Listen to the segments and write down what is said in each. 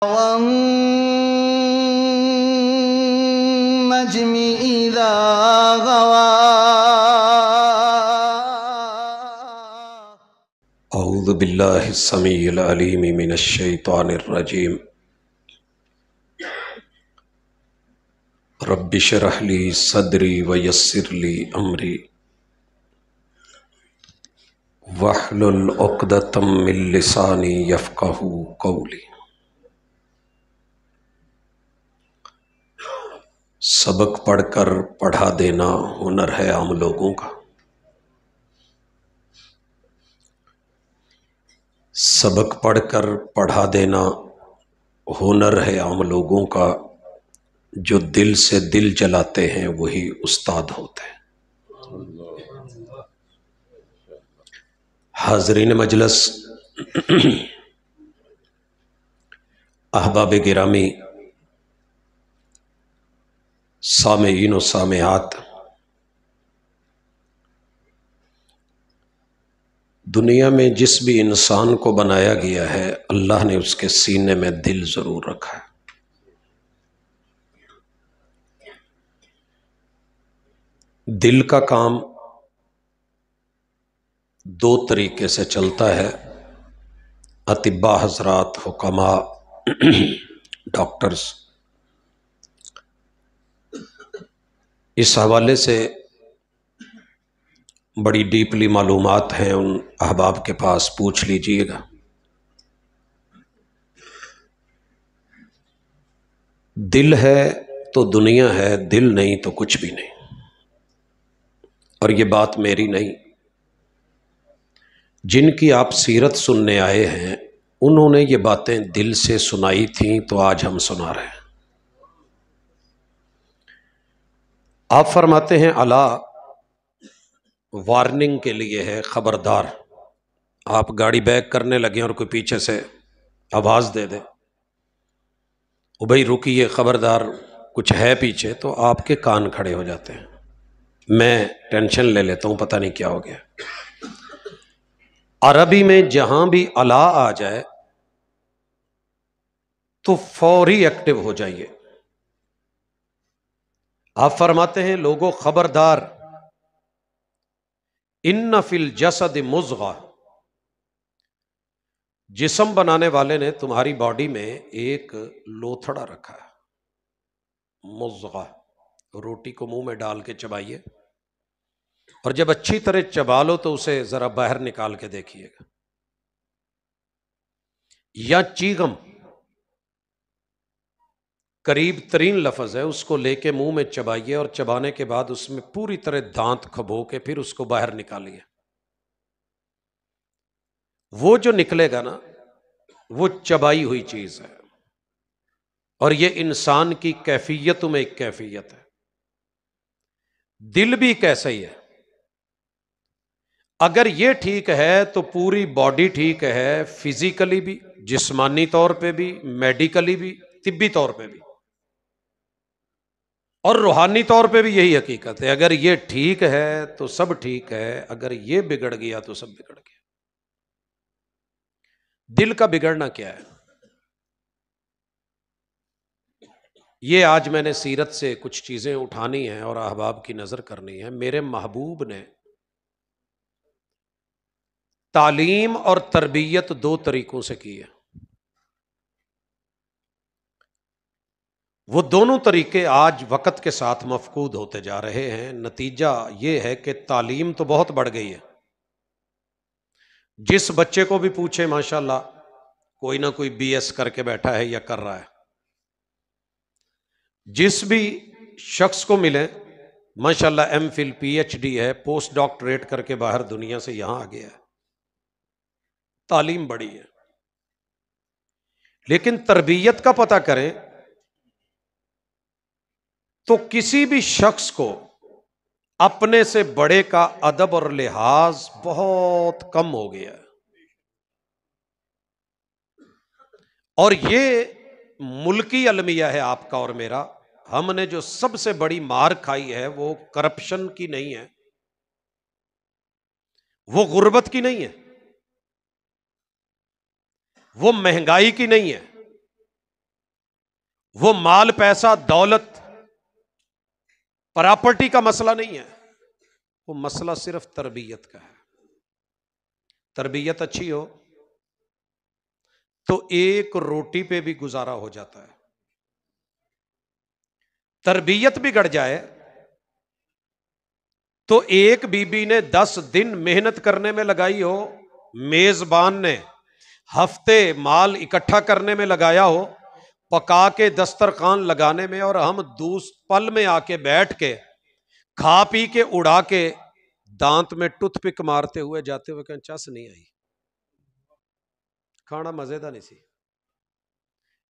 वन्नज्मि इज़ा गवा। औज़ु बिल्लाहि समीइल अलीम मिनश शैतानिर रजीम। रब्बि इश्रह ली सदरी व यस्सिर ली अमरी वहलुल उक़दतम मिन लिसानी यफ़क़हू क़ौली। सबक पढ़कर पढ़ा देना हुनर है आम लोगों का। सबक पढ़कर पढ़ा देना हुनर है आम लोगों का। जो दिल से दिल जलाते हैं वही उस्ताद होते हैं। हाज़रीन मजलस, अहबाब गिरामी, सामेईन व सामेआत, दुनिया में जिस भी इंसान को बनाया गया है अल्लाह ने उसके सीने में दिल ज़रूर रखा है। दिल का काम दो तरीके से चलता है। अतिब्बा हजरात, हुक्मा, डॉक्टर्स, इस हवाले से बड़ी डीपली मालूमात हैं। उन अहबाब के पास पूछ लीजिएगा। दिल है तो दुनिया है, दिल नहीं तो कुछ भी नहीं। और ये बात मेरी नहीं, जिनकी आप सीरत सुनने आए हैं उन्होंने ये बातें दिल से सुनाई थीं, तो आज हम सुना रहे हैं। आप फरमाते हैं अला, वार्निंग के लिए है, खबरदार। आप गाड़ी बैक करने लगे और कोई पीछे से आवाज़ दे दे, ओ भाई रुकिए, खबरदार, कुछ है पीछे, तो आपके कान खड़े हो जाते हैं। मैं टेंशन ले लेता हूं, पता नहीं क्या हो गया। अरबी में जहां भी अला आ जाए तो फौरी एक्टिव हो जाइए। आप फरमाते हैं लोगों खबरदार, इन्न फिल जसद मुज़ग़ा, जिस्म बनाने वाले ने तुम्हारी बॉडी में एक लोथड़ा रखा है। मुज़ग़ा, रोटी को मुंह में डाल के चबाइए और जब अच्छी तरह चबा लो तो उसे जरा बाहर निकाल के देखिएगा। या चीगम, करीब तरीन लफ्ज है, उसको लेके मुंह में चबाइए और चबाने के बाद उसमें पूरी तरह दांत खबो के फिर उसको बाहर निकालिए। वो जो निकलेगा ना, वो चबाई हुई चीज है। और ये इंसान की कैफियतों में एक कैफियत है। दिल भी कैसा ही है। अगर ये ठीक है तो पूरी बॉडी ठीक है, फिजिकली भी, जिस्मानी तौर पे भी, मेडिकली भी, तिब्बी तौर पे भी, और रूहानी तौर पे भी यही हकीकत है। अगर ये ठीक है तो सब ठीक है, अगर ये बिगड़ गया तो सब बिगड़ गया। दिल का बिगड़ना क्या है? ये आज मैंने सीरत से कुछ चीजें उठानी हैं और अहबाब की नजर करनी है। मेरे महबूब ने तालीम और तरबियत दो तरीकों से की है। वो दोनों तरीके आज वक्त के साथ मफकूद होते जा रहे हैं। नतीजा ये है कि तालीम तो बहुत बढ़ गई है। जिस बच्चे को भी पूछे माशाल्लाह कोई ना कोई बीएस करके बैठा है या कर रहा है। जिस भी शख्स को मिले माशाल्लाह एमफिल पीएचडी है, पोस्ट डॉक्टरेट करके बाहर दुनिया से यहां आ गया है। तालीम बढ़ी है। लेकिन तरबियत का पता करें तो किसी भी शख्स को अपने से बड़े का अदब और लिहाज बहुत कम हो गया है। और ये मुल्की अलमिया है आपका और मेरा। हमने जो सबसे बड़ी मार खाई है वो करप्शन की नहीं है, वो गुर्बत की नहीं है, वो महंगाई की नहीं है, वो माल, पैसा, दौलत, प्रॉपर्टी का मसला नहीं है, वो मसला सिर्फ तरबियत का है। तरबियत अच्छी हो तो एक रोटी पे भी गुजारा हो जाता है। तरबियत बिगड़ जाए तो एक बीबी ने 10 दिन मेहनत करने में लगाई हो, मेजबान ने हफ्ते माल इकट्ठा करने में लगाया हो, पका के दस्तरखान लगाने में, और हम पल में आके बैठ के खा पी के उड़ा के दांत में टूथपिक मारते हुए जाते हुए कहें चस नहीं आई, खाना मजेदार नहीं सी।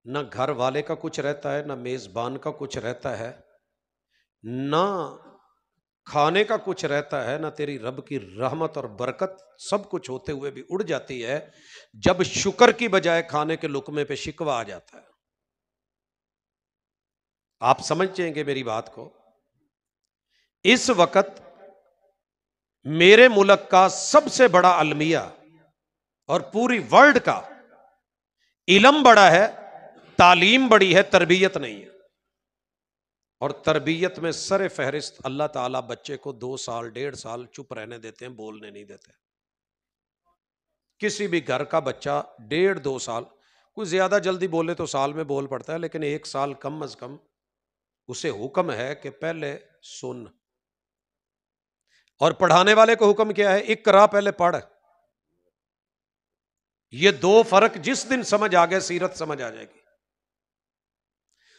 ना घर वाले का कुछ रहता है, ना मेजबान का कुछ रहता है, ना खाने का कुछ रहता है, ना तेरी रब की रहमत और बरकत, सब कुछ होते हुए भी उड़ जाती है जब शुक्र की बजाय खाने के लुकमे पे शिकवा आ जाता है। आप समझ जाएंगे मेरी बात को। इस वक्त मेरे मुल्क का सबसे बड़ा अलमिया और पूरी वर्ल्ड का इल्म बड़ा है, तालीम बड़ी है, तरबियत नहीं है। और तरबियत में सरे फहरिस्त अल्लाह ताला बच्चे को 2 साल 1.5 साल चुप रहने देते हैं, बोलने नहीं देते। किसी भी घर का बच्चा 1.5-2 साल, कोई ज्यादा जल्दी बोले तो साल में बोल पड़ता है, लेकिन 1 साल कम अज कम उसे हुक्म है कि पहले सुन। और पढ़ाने वाले को हुक्म क्या है? इकरा, पहले पढ़। ये 2 फर्क जिस दिन समझ आ गए, सीरत समझ आ जाएगी।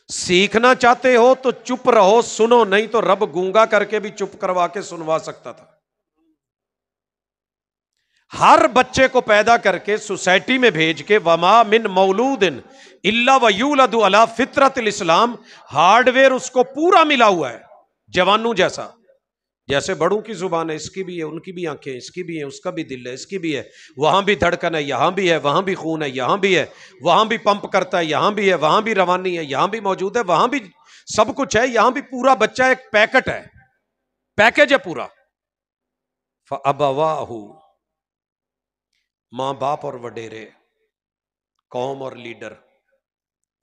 सीखना चाहते हो तो चुप रहो, सुनो, नहीं तो रब गूंगा करके भी चुप करवा के सुनवा सकता था। हर बच्चे को पैदा करके सोसाइटी में भेज के, वमा मिन मौलूदिन इल्ला वयूलदु अला फितरतिल इस्लाम, हार्डवेयर उसको पूरा मिला हुआ है जवानों जैसा। जैसे बड़ों की जुबान है, इसकी भी है, उनकी भी आंखें, इसकी भी है, उसका भी दिल है, इसकी भी है, वहां भी धड़कन है, यहां भी है, वहां भी खून है, यहां भी है, वहां भी पंप करता है, यहां भी है, वहां भी रवानी है, यहां भी मौजूद है, वहां भी सब कुछ है, यहां भी पूरा बच्चा एक पैकेट है, पैकेज है पूरा। फअबवाहु, मां बाप और वडेरे, कौम और लीडर,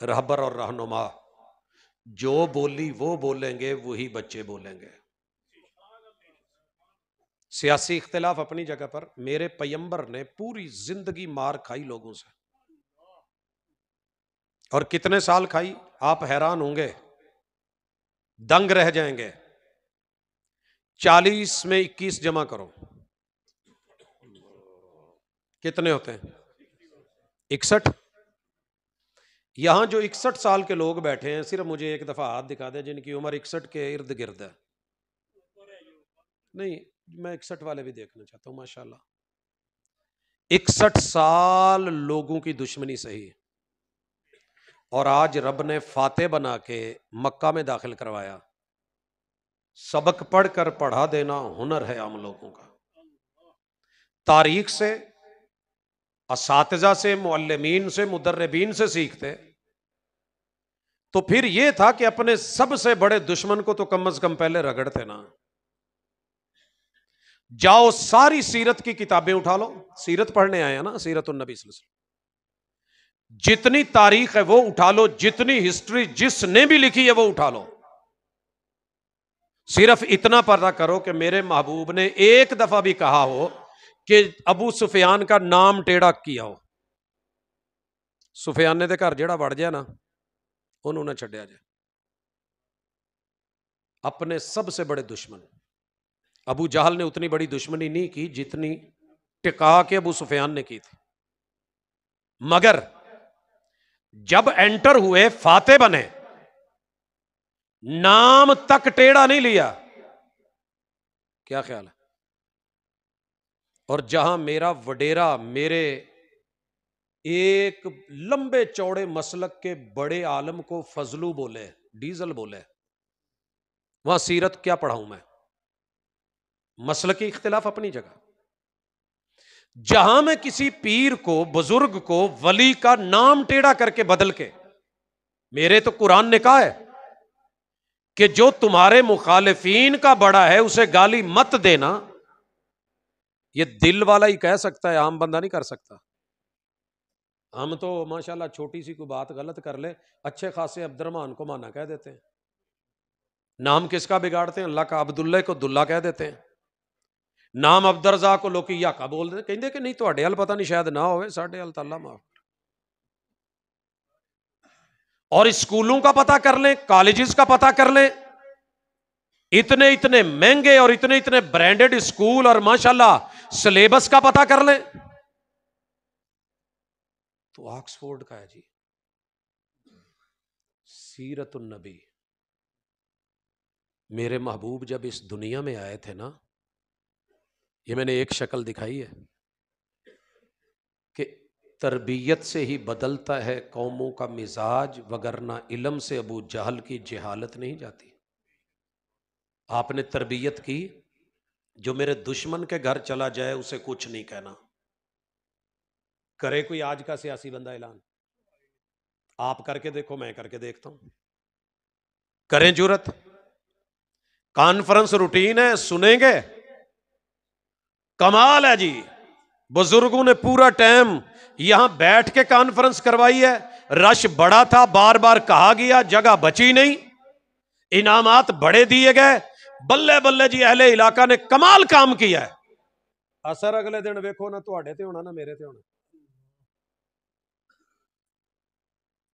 रहबर और रहनुमा, जो बोली वो बोलेंगे, वही बच्चे बोलेंगे। सियासी इख्तिलाफ अपनी जगह पर, मेरे पैगंबर ने पूरी जिंदगी मार खाई लोगों से, और कितने साल खाई आप हैरान होंगे, दंग रह जाएंगे। 40 में 21 जमा करो, कितने होते हैं? 61। यहां जो 61 साल के लोग बैठे हैं, सिर्फ मुझे एक दफा हाथ दिखा दे जिनकी उम्र 61 के इर्द गिर्द है। नहीं, मैं 61 वाले भी देखना चाहता हूं। माशाल्लाह, 61 साल लोगों की दुश्मनी सही, और आज रब ने फाते बना के मक्का में दाखिल करवाया। सबक पढ़कर पढ़ा देना हुनर है आम लोगों का। तारीख से, असातिज़ा से, मुअल्लिमीन से, मुदर्रिबीन से सीखते, तो फिर यह था कि अपने सबसे बड़े दुश्मन को तो कम से कम पहले रगड़ते ना। जाओ सारी सीरत की किताबें उठा लो, सीरत पढ़ने आए हैं ना, सीरतुन नबी सल्लल्लाहु अलैहि वसल्लम, जितनी तारीख है वो उठा लो, जितनी हिस्ट्री जिसने भी लिखी है वो उठा लो। सिर्फ इतना पता करो कि मेरे महबूब ने एक दफा भी कहा हो कि अबू सुफियान का नाम टेढ़ा किया हो। सुफियाने दे घर जेड़ा वड़ जाए ना, उन्होंने छड्या जाए। अपने सबसे बड़े दुश्मन अबू जहल ने उतनी बड़ी दुश्मनी नहीं की जितनी टिका के अबू सुफियान ने की थी, मगर जब एंटर हुए, फाते बने, नाम तक टेढ़ा नहीं लिया। क्या ख्याल है? और जहां मेरा वडेरा, मेरे एक लंबे चौड़े मसलक के बड़े आलम को फजलू बोले, डीजल बोले, वहां सीरत क्या पढ़ाऊं मैं? मसलक की इख्तिलाफ अपनी जगह। जहां मैं किसी पीर को, बुजुर्ग को, वली का नाम टेढ़ा करके बदल के, मेरे तो कुरान ने कहा है कि जो तुम्हारे मुखालिफीन का बड़ा है उसे गाली मत देना। ये दिल वाला ही कह सकता है, आम बंदा नहीं कर सकता। हम तो माशाल्लाह छोटी सी कोई बात गलत कर ले अच्छे खासे अब्दुर्रहमान को माना कह देते हैं। नाम किसका बिगाड़ते हैं? अल्लाह का। अब्दुल्ला को दुल्ला कह देते हैं। नाम अब्दुर्रज़ाक को लोग याका बोल देते, कहते कि नहीं तुहाडे हल पता नहीं शायद ना होवे, साडे हल ताला माफ। और स्कूलों का पता कर लें, कॉलेजेस का पता कर लें, इतने इतने महंगे और इतने इतने ब्रांडेड स्कूल और माशाल्लाह सिलेबस का पता कर लें तो ऑक्सफोर्ड का है जी। सीरतुन नबी, मेरे महबूब जब इस दुनिया में आए थे ना, ये मैंने एक शक्ल दिखाई है कि तरबियत से ही बदलता है कौमों का मिजाज, वगरना इल्म से अबू जहल की जहालत नहीं जाती। आपने तरबियत की, जो मेरे दुश्मन के घर चला जाए उसे कुछ नहीं कहना। करे कोई आज का सियासी बंदा ऐलान? आप करके देखो, मैं करके देखता हूं। करें जुरत? कॉन्फ्रेंस रूटीन है, सुनेंगे? कमाल है जी। बुजुर्गों ने पूरा टाइम यहां बैठ के कॉन्फ्रेंस करवाई है। रश बड़ा था, बार बार कहा गया, जगह बची नहीं, इनामात बड़े दिए गए। बल्ले बल्ले जी, अहले इलाका ने कमाल काम किया है। असर अगले दिन वेखो ना तुहाडे ते होना ना मेरे ते होना।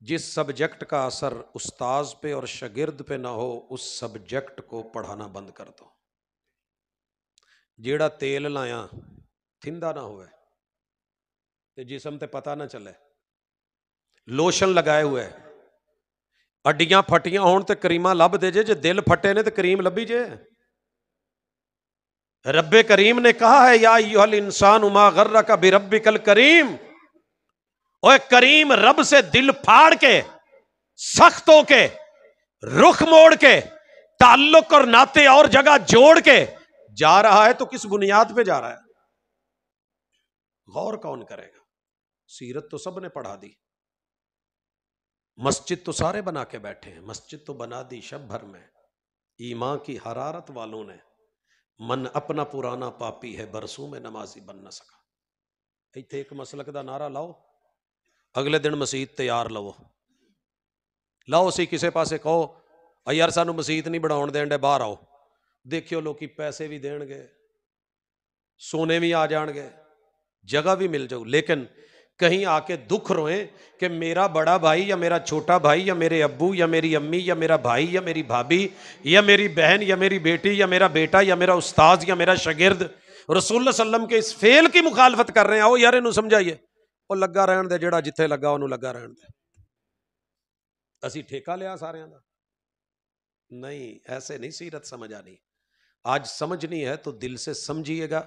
जिस सब्जेक्ट का असर उस्ताज पे और शागिर्द पे ना हो, उस सब्जेक्ट को पढ़ाना बंद कर दो। जेड़ा तेल लाया थिंदा ना होवे ते जिसम ते पता ना चले। लोशन लगाए हुए अड्डियां फटियां होण ते करीमा लभ दे जे दिल फटे ने ते करीम लभी जे। रब्बे करीम ने कहा है, या अय्युहल इंसान मा गर्रका बिरब्बिकल करीम। ओए करीम रब से दिल फाड़ के, सख्त होके, रुख मोड़ के, ताल्लुक और नाते और जगह जोड़ के जा रहा है तो किस बुनियाद पे जा रहा है? गौर कौन करेगा? सीरत तो सबने पढ़ा दी, मस्जिद तो सारे बना के बैठे हैं, मस्जिद तो बना दी शब भर में ईमान की हरारत वालों ने। मन अपना पुराना पापी है, बरसों में नमाजी बन ना सका। इत्थे एक मसलक दा नारा लाओ, अगले दिन मसीत तैयार लवो, लाओ सी किसी पासे कहो यार सानू मसीत नहीं बनाउण देण दे, बाहर आओ। देखियो लोग पैसे भी देणगे, सोने भी आ जाएंगे, जगह भी मिल जाऊ, लेकिन कहीं आके दुख रोए कि मेरा बड़ा भाई या मेरा छोटा भाई या मेरे अब्बू या मेरी अम्मी या मेरा भाई या मेरी भाभी या मेरी बहन या मेरी बेटी या मेरा बेटा या मेरा उस्ताद या मेरा शागिर्द रसूल सल्लम के इस फेल की मुखालफत कर रहे हैं। आओ यार इन्हू समझाइए। वो लगा रहन दे, जेड़ा जिथे लगा उन्होंने लगा रहन दे। असी ठेका लिया सारिਆਂ ਦਾ? नहीं, ऐसे नहीं सीरत समझ आनी। आज समझनी है तो दिल से समझिएगा,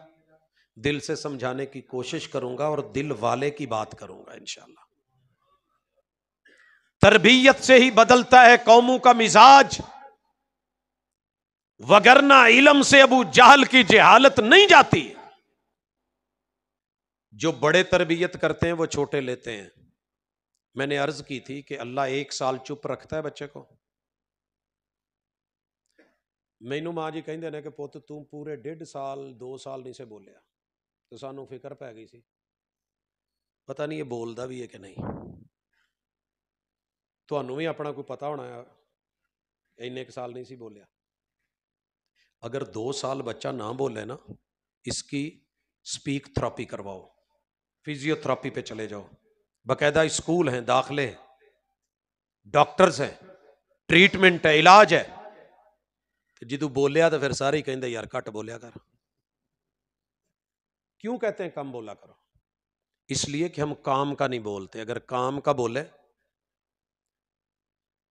दिल से समझाने की कोशिश करूंगा और दिल वाले की बात करूंगा इंशाअल्लाह। तरबियत से ही बदलता है कौमों का मिजाज, वगरना इल्म से अबू जहल की जहालत नहीं जाती। जो बड़े तरबियत करते हैं वो छोटे लेते हैं। मैंने अर्ज की थी कि अल्लाह 1 साल चुप रखता है बच्चे को। मैनू मां जी कहते हैं कि पुत तू पूरे 1.5 साल 2 साल नहीं से बोलिया, तो सानू फिक्र पै गई सी, पता नहीं ये बोलता भी है कि नहीं। तुहानू भी अपना कोई पता होना है, इन्ने साल नहीं सी बोलिया। अगर 2 साल बच्चा ना बोले ना, इसकी स्पीक थेरेपी करवाओ, फिजियोथेरेपी पे चले जाओ, बाकायदा स्कूल हैं, दाखिले हैं, डॉक्टर्स हैं, ट्रीटमेंट है, इलाज है। जिदू बोलिया तो फिर सारे ही कहते यार घट बोलिया कर। क्यों कहते हैं कम बोला करो? इसलिए कि हम काम का नहीं बोलते। अगर काम का बोले,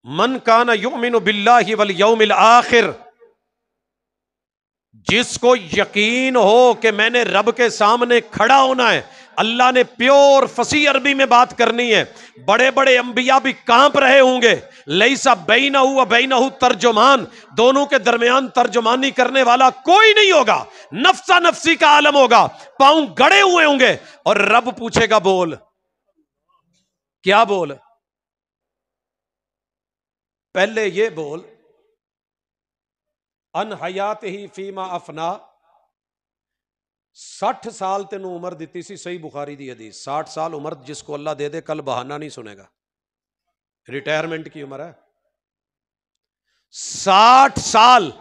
मन काना युमिनु बिल्लाहि वल यौमिल आखिर, जिसको यकीन हो कि मैंने रब के सामने खड़ा होना है, अल्लाह ने प्योर फसी अरबी में बात करनी है। बड़े बड़े अंबिया भी कांप रहे होंगे, लैसा बैनहु व बैनहु तर्जुमान, दोनों के दरमियान तर्जुमानी करने वाला कोई नहीं होगा। नफ्सा नफ्सी का आलम होगा, पांव गड़े हुए होंगे और रब पूछेगा बोल, क्या बोल? पहले ये बोल, अन हयात ही फीमा अफना, 60 साल तेन उम्र दी सी, सही बुखारी दी हदीस, 60 साल उम्र जिसको अल्लाह दे दे कल बहाना नहीं सुनेगा। रिटायरमेंट की उम्र है 60 साल।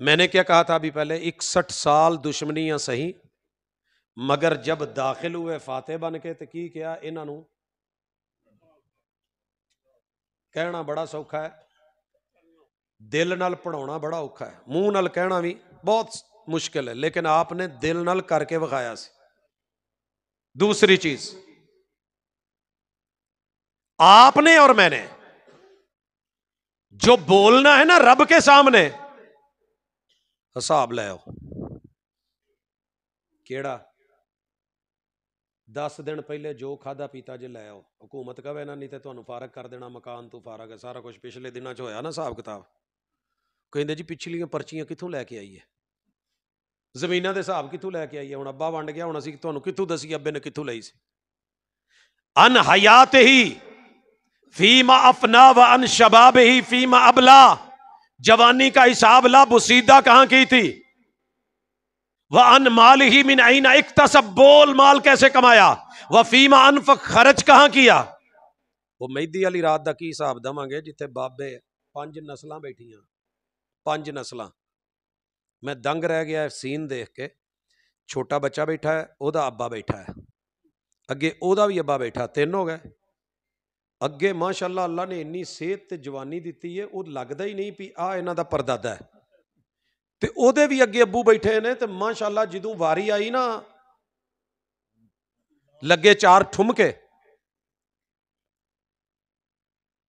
मैंने क्या कहा था अभी पहले, 61 साल दुश्मनियां सही, मगर जब दाखिल हुए फाते बन के तो की क्या, इन्हों कहना बड़ा सौखा है, दिल नाल पढ़ाना बड़ा औखा है, मुंह नाल कहना भी बहुत मुश्किल है, लेकिन आपने दिल नाल करके विखाया सी। दूसरी चीज, आपने और मैंने जो बोलना है ना रब के सामने, हिसाब ले आओ। केड़ा 10 दिन पहले जो खादा पीता जे लै आओ, हुकूमत कहे ना नहीं तो तुहानू फारग कर देना, मकान तू फारग है, सारा कुछ पिछले दिनों च होया ना हिसाब किताब। कहते जी पिछलियां पर्चियां कितों लैके आई है, जमीनां दे हिसाब कितों लैके आई है, हुण अब्बा वंड गया, हुण असीं तुहानू कितों दसी अब्बे ने कितों लई सी। अन हयात ही फीमा अफना व अन शबाब ही फीमा अबला, जवानी का हिसाब ला, बुसीदा कहां की थी, वह अन माल ही मिन आईना इक्तसब, बोल माल कैसे कमाया, वह फीमा अनफक, खर्च कहां किया। वो मेहदी वाली रात का की हिसाब देवांगे जिथे बाबे 5 नस्लां बैठियां, 5 नस्लां। मैं दंग रह गया सीन देख के, छोटा बच्चा बैठा है, ओदा अब्बा बैठा है, अगे ओदा भी अब्बा बैठा, 3 हो गए। अगे माशाअल्लाह अल्लाह ने इन्नी सेहत ते जवानी दी है, वो लगता ही नहीं भी आ इन्हां दा परदादा है, ते ओदे भी अगे अब्बू बैठे ने, ते माशाअल्लाह जदों वारी आई ना, लगे 4 ठुमके,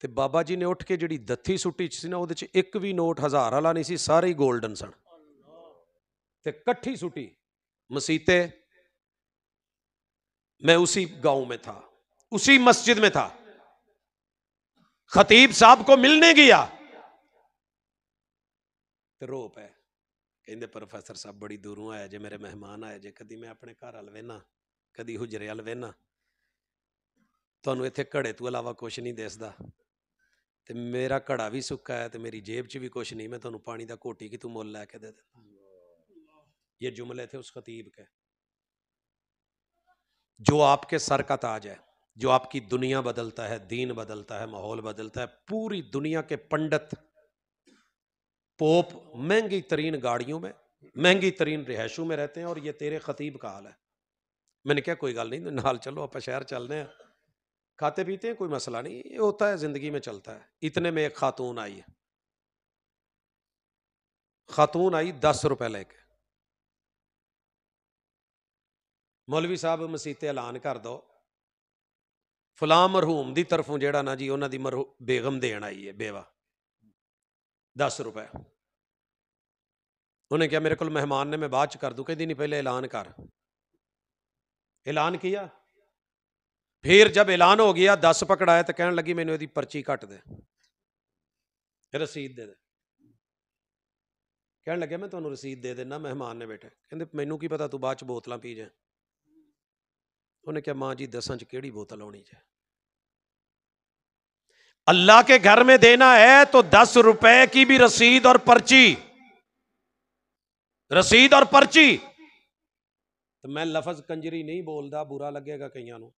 ते बाबा जी ने उठ के जिहड़ी दत्थी सुट्टी सी ना, उहदे च एक भी नोट 1000 वाला नहीं सी, सारे ही गोल्डन सन, ते कट्ठी सुट्टी मसीते। मैं उसी गांव में था, उसी मस्जिद में था, खतीब साहब को मिलने गया, तो रो पे कहते प्रोफेसर साहब बड़ी दूरों आए जे, मेरे मेहमान आए जे, कदी मैं अपने घर अल वेना, कदी हुजरे अल वेना, तुहानू इत्थे घड़े तो अलावा कुछ नहीं दिसदा, ते मेरा घड़ा भी सुक्का है, ते मेरी जेब च भी कुछ नहीं, मैं तुहानू पानी का घोटी कि तू मुल लैके दे देता। ये जुमले थे उस खतीब के। जो आपके सर का ताज है, जो आपकी दुनिया बदलता है, दीन बदलता है, माहौल बदलता है, पूरी दुनिया के पंडित पोप महंगी तरीन गाड़ियों में, महंगी तरीन रिहायशों में रहते हैं, और ये तेरे खतीब का हाल है। मैंने क्या कोई गल नहीं, नाल चलो आप शहर चलने हैं, खाते पीते हैं, कोई मसला नहीं, ये होता है, जिंदगी में चलता है। इतने में एक खातून आई है, खातून आई 10 रुपए लेके, मौलवी साहब मसीते ऐलान कर दो, फलां मरहूम की तरफों जेड़ा ना जी उन्होंने बेगम देन आई है, बेवा, 10 रुपए। उन्हें क्या मेरे को मेहमान ने, मैं बाद च कर दूं, कहती नहीं पहले ऐलान कर। ऐलान किया, फिर जब ऐलान हो गया 10 पकड़ाया, तो कहने लगी मैंने पर्ची कट दे, रसीद दे दे। कहने लगे मैं तुहानू रसीद दे देना। मेहमान ने बेटे कहते मैनू की पता तू बाद च बोतलां पी जाए। उन्हें क्या मां जी 10 च केड़ी बोतल होनी चाहिए, अल्लाह के घर में देना है तो 10 रुपए की भी रसीद और पर्ची, रसीद और पर्ची। तो मैं लफज कंजरी नहीं बोलता, बुरा लगेगा कईयां नूं,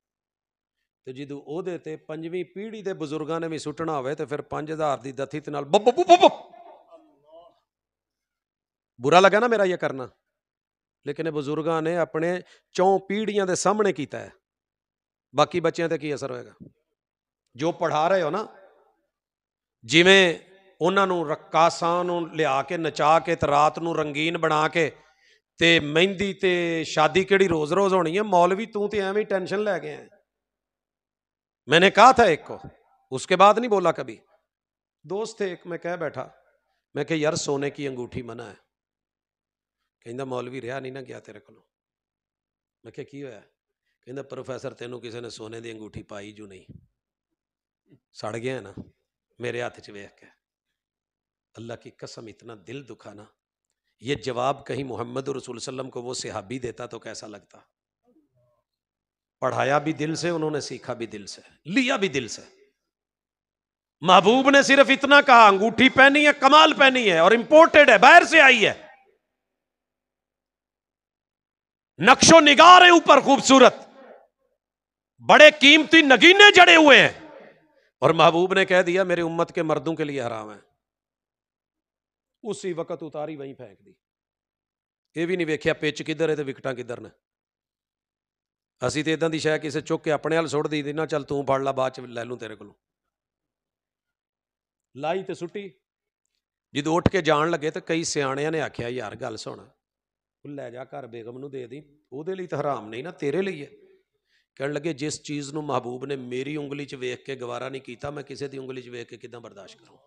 तो जो ओहदे ते 5वीं पीढ़ी के बजुर्गों ने भी सुटना हो तो फिर 5000 की दथी ते नाल बुरा लगा ना मेरा ये करना, लेकिन बुजुर्गों ने अपने 4 पीढ़ियां के सामने किया है, बाकी बच्चों पर की असर होएगा। जो पढ़ा रहे हो ना, जिमें उन्होंने रक्कासां नूं लिया के नचा के ते रात नूं रंगीन बना के ते मेहंदी ते शादी केड़ी रोज रोज होनी है, मौलवी तू तो एवं टेंशन लै गया है। मैंने कहा था एक को, उसके बाद नहीं बोला कभी। दोस्त थे एक, मैं कह बैठा, मैं कह यार सोने की अंगूठी मना है, कहता मौलवी रहा नहीं ना गया तेरे को। मैं क्या की होया, कहता प्रोफैसर तेनों किसी ने सोने की अंगूठी पाई जो नहीं, सड़ गया है ना मेरे हाथ च वेख के। अल्लाह की कसम इतना दिल दुखा ना, ये जवाब कहीं मोहम्मद रसूल सल्लम को वो सहाबी देता तो कैसा लगता। पढ़ाया भी दिल से उन्होंने, सीखा भी दिल से, लिया भी दिल से। महबूब ने सिर्फ इतना कहा अंगूठी पहनी है, कमाल पहनी है और इंपोर्टेड है, बाहर से आई है। नक्शो निगार है ऊपर खूबसूरत, बड़े कीमती नगीने जड़े हुए हैं, और महबूब ने कह दिया मेरे उम्मत के मर्दों के लिए हराम है। उसी वक्त उतारी वहीं फेंक दी। ये भी नहीं वेख्या पिच किधर है तो विकटा किधर ने। असी तो इदां दी शै किसे चुक के अपने हाल सुट दी ना, चल तू फड़ ला बाद च लै लूं तेरे को। लाई तो सुट्टी, जो उठ के जान लगे तो कई सियाणियां ने आख्या यार गल सुन, लै जा घर बेगम नूं दे दी, ਉਹਦੇ ਲਈ ਤਾਂ हराम नहीं ना, तेरे लिए है। कहने लगे जिस चीज़ ਨੂੰ महबूब ने मेरी उंगली च वेख के गवारा नहीं किया, मैं किसी की उंगली च वेख के किदां बर्दाश्त करूं।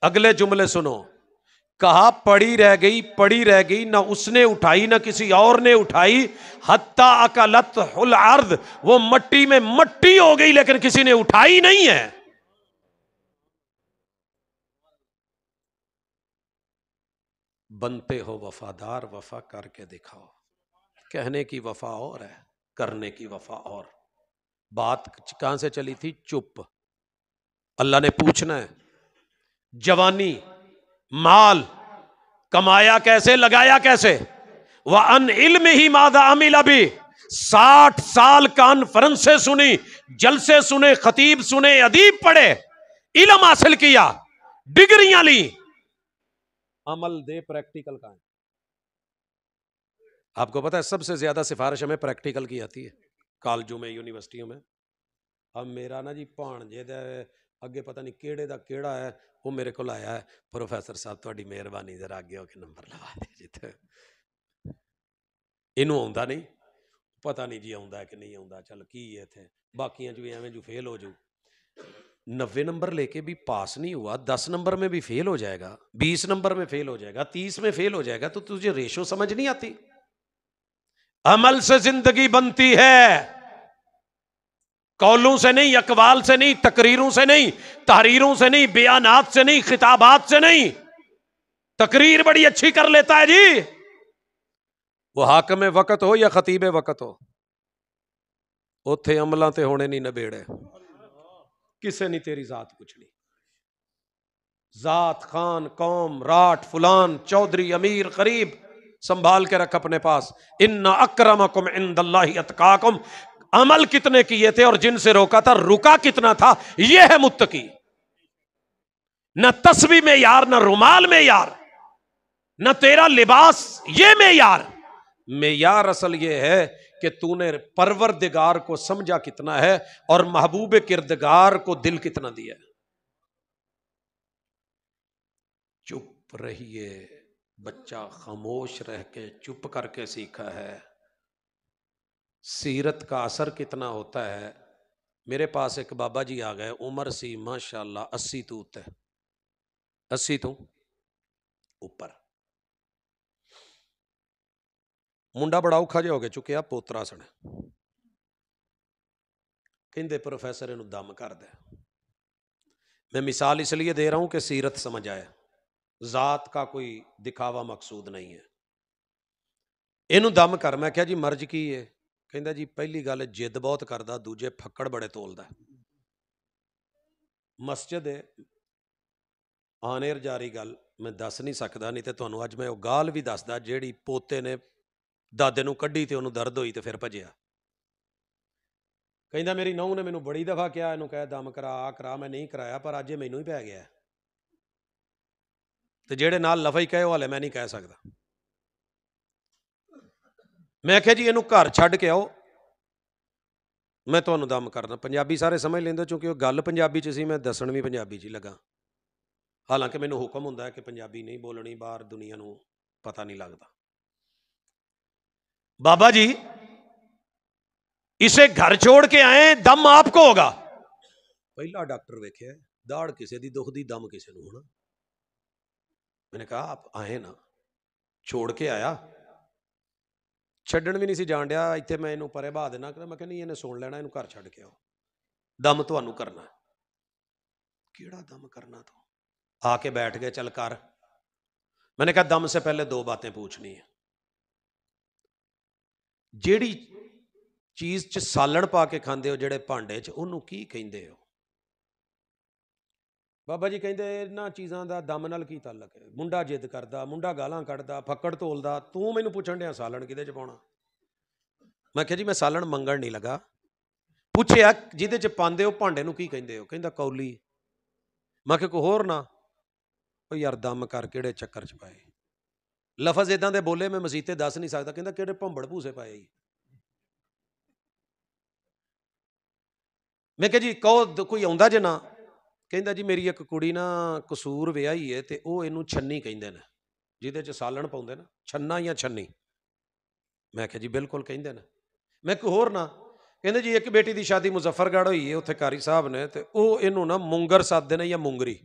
अगले जुमले सुनो, कहा पड़ी रह गई, ना उसने उठाई ना किसी और ने उठाई, हत्ता अकलत हुल अर्द, वो मट्टी में मट्टी हो गई लेकिन किसी ने उठाई नहीं है। बनते हो वफादार, वफा करके दिखाओ। कहने की वफा और है, करने की वफा और। बात कहां से चली थी? चुप। अल्लाह ने पूछना है, जवानी माल कमाया कैसे, लगाया कैसे? वह अन इल्म ही मादा अमिल, अभी 60 साल कॉन्फ्रेंस से सुनी, जलसे सुने, खतीब सुने, अदीब पढ़े, इल्म हासिल किया, डिग्रियां ली, अमल दे प्रैक्टिकल का है। आपको पता है सबसे ज्यादा सिफारिश हमें प्रैक्टिकल की आती है कॉलेजों में, यूनिवर्सिटियों में। अब मेरा ना जी भाणजे दा अगे पता नहीं केड़े दा केड़ा है, वो मेरे को आया है, प्रोफैसर साहब तुहाडी मेहरबानी जरा अगे होके नंबर लवा दे जिथे। इनू आउंदा नहीं, पता नहीं जी आउंदा है कि नहीं आउंदा, चल की है इत्थे, बाकियां च भी एवें जो फेल हो जाऊ। 90 नंबर लेके भी पास नहीं हुआ, 10 नंबर में भी फेल हो जाएगा, 20 नंबर में फेल हो जाएगा, 30 में फेल हो जाएगा, तो तुझे रेशो समझ नहीं आती। अमल से जिंदगी बनती है, कौलों से नहीं, अकवाल से नहीं, तकरीरों से नहीं, तहरीरों से नहीं, बयानात से नहीं, खिताबात से नहीं। तकरीर बड़ी अच्छी कर लेता है जी, वो हाकम वक्त हो या खतीब वक्त हो, उथे अमलों ते होने नहीं नबेड़े, किसे नहीं तेरी जात पूछनी। जात, खान, कौम, राठ, फुलान, चौधरी, अमीर, गरीब संभाल के रख अपने पास। इन्ना अक्रमकुम इंदल्लाहि अतकाकुम। अमल कितने किए थे और जिनसे रोका था रुका कितना था, यह है मुत्तकी। न तस्बीह में यार, न रुमाल में यार, न तेरा लिबास, ये मेयार। मेयार असल ये है कि तूने परवरदिगार को समझा कितना है और महबूब किरदगार को दिल कितना दिया है। चुप रहिए, बच्चा खामोश रह के चुप करके सीखा है। सीरत का असर कितना होता है। मेरे पास एक बाबा जी आ गए, उम्र सी माशाल्लाह 80 तो उत्ते, 80 तो ऊपर। मुंडा बड़ा औखा जिहा हो गया चुकिया, पोतरा सने कहते प्रोफैसर इनू दम कर दे। मैं मिसाल इसलिए दे रहा हूं कि सीरत समझ आए, जात का कोई दिखावा मकसूद नहीं है। इनू दम कर। मैं क्या जी मर्ज की है? कहता जी पहली गल जिद बहुत करता, दूजे फक्कड़ बड़े तोलदा। मस्जिद आनेर जारी गल मैं दस नहीं सकता, नहीं तो तुहानू अज मैं गाल भी दसदा जिहड़ी पोते ने दादे नू कड्ढी ते उहनू दर्द होई ते फिर भजिया। कहता मेरी नूह ने मैनू बड़ी दफा कहा इनू कह दम करा आ करा, मैं नहीं कराया, पर अज मैनू ही पै गया। तो जेड़े नाल लफा ही कहे हाले मैं नहीं कह सकता। मैं आख्या जी इनू घर छड्ड के आओ, मैं तुहानू दम करना। पंजाबी सारे समझ लेंदे क्योंकि गल पंजाबी च सी, मैं दसन भी पंजाबी च ही लगा। हालांकि मैनू हुक्म हुंदा है कि पंजाबी नहीं बोलनी, बाहर दुनिया नू पता नहीं लगता। बाबा जी इसे घर छोड़ के आए, दम आपको होगा। पहला डॉक्टर वेख्या दाड़ किसे दी दुखदी, दम किसे नू होना। मैंने कहा आप आए ना, छोड़ के आया, छड्डण भी नहीं सी जान दिया, इत्थे मैं इनू परे बहा देना। मैं कहनी इन्हें सुन लेना, इनू घर छड्ड के आओ, दम तुहानू करना। केड़ा दम करना? तो आके बैठ गए, चल कर। मैंने कहा दम से पहले दो बातें पूछनी है। जेड़ी चीज च सालण पा के खांदे हो, जेड़े भांडे च, उहनू की कहिंदे हो? बाबा जी कहते इन्हां चीज़ों का दम नाल की ताल्लुक है। मुंडा जिद करता, मुंडा गालां कढ़दा, फक्कड़ तोलदा, तू मैनू पुछण दिया सालण किहदे च पाउणा। मैं कहा जी मैं सालण मंगण नहीं लगा। पुछया जिहदे च पांदे हो भांडे नूं की कहिंदे हो? कहंदा कौली। मैं कहा कोई होर ना? ओ यार दम कर किहड़े चक्कर च पाए। लफज इदां दे बोले मैं मसीते दस नहीं सकदा। कहंदा किहड़े भंबड़ भूसे पाए जी। मैं कहा जी कहो कोई आउंदा जे ना? कहंदा जी मेरी एक कुड़ी ना कसूर विआही है ते ओह इहनूं छन्नी कहिंदे ने, जिहदे च सालण पाउंदे ना, छन्ना या छन्नी। मैं कहा जी बिल्कुल कहिंदे ने। मैं कोई होर ना? कहंदे जी एक बेटी दी शादी मुजफ्फरगढ़ होई है, उत्थे कारी साहब ने ते ओह इहनूं ना मुंगर सददे ने या मुंगरी।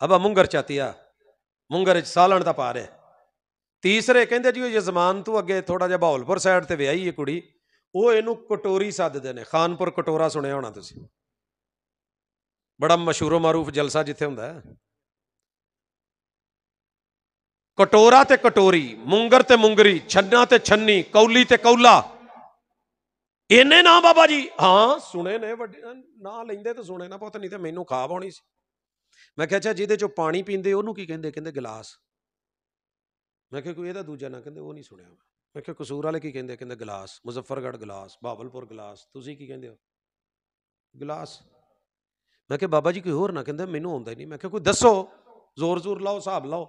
अबा मुंगर चातिया, मुंगर च सालण दा पा रहे। तीसरे कहंदे जी यजमान तू अगे थोड़ा जिहा बहावलपुर साइड ते विआही है कुड़ी, ओह इहनूं कटोरी सददे ने। खानपुर कटोरा सुणिया होना तुसीं, बड़ा मशहूरो मारूफ जलसा जिथे हुंदा है। कटोरा ते कटोरी, मुंगर ते मुंगरी, छन्ना ते छन्नी, कौली ते कौला, इन्ने ना बाबा जी? हाँ सुने ने, वड्डे ना लेंदे तो सुने ना पुत, नहीं तो मैनू खाब आउणी सी। मैं कहा अच्छा जिहदे चों पानी पींदे ओनू की कहंदे? कहंदे गिलास। मैं कहा कोई इहदा दूजा ना? कहंदे ओह नहीं सुनिया। मैं कहा कसूर वाले की कहंदे? कहंदे गिलास। मुजफ्फरगढ़ गिलास, बहावलपुर गिलास, तुसीं की कहंदे हो? गिलास। मैं कहा बाबा जी कोई होर ना? कहंदे मैनू आउंदा ही नहीं। मैं कहा कोई दसो, जोर जोर लाओ, हिसाब लाओ।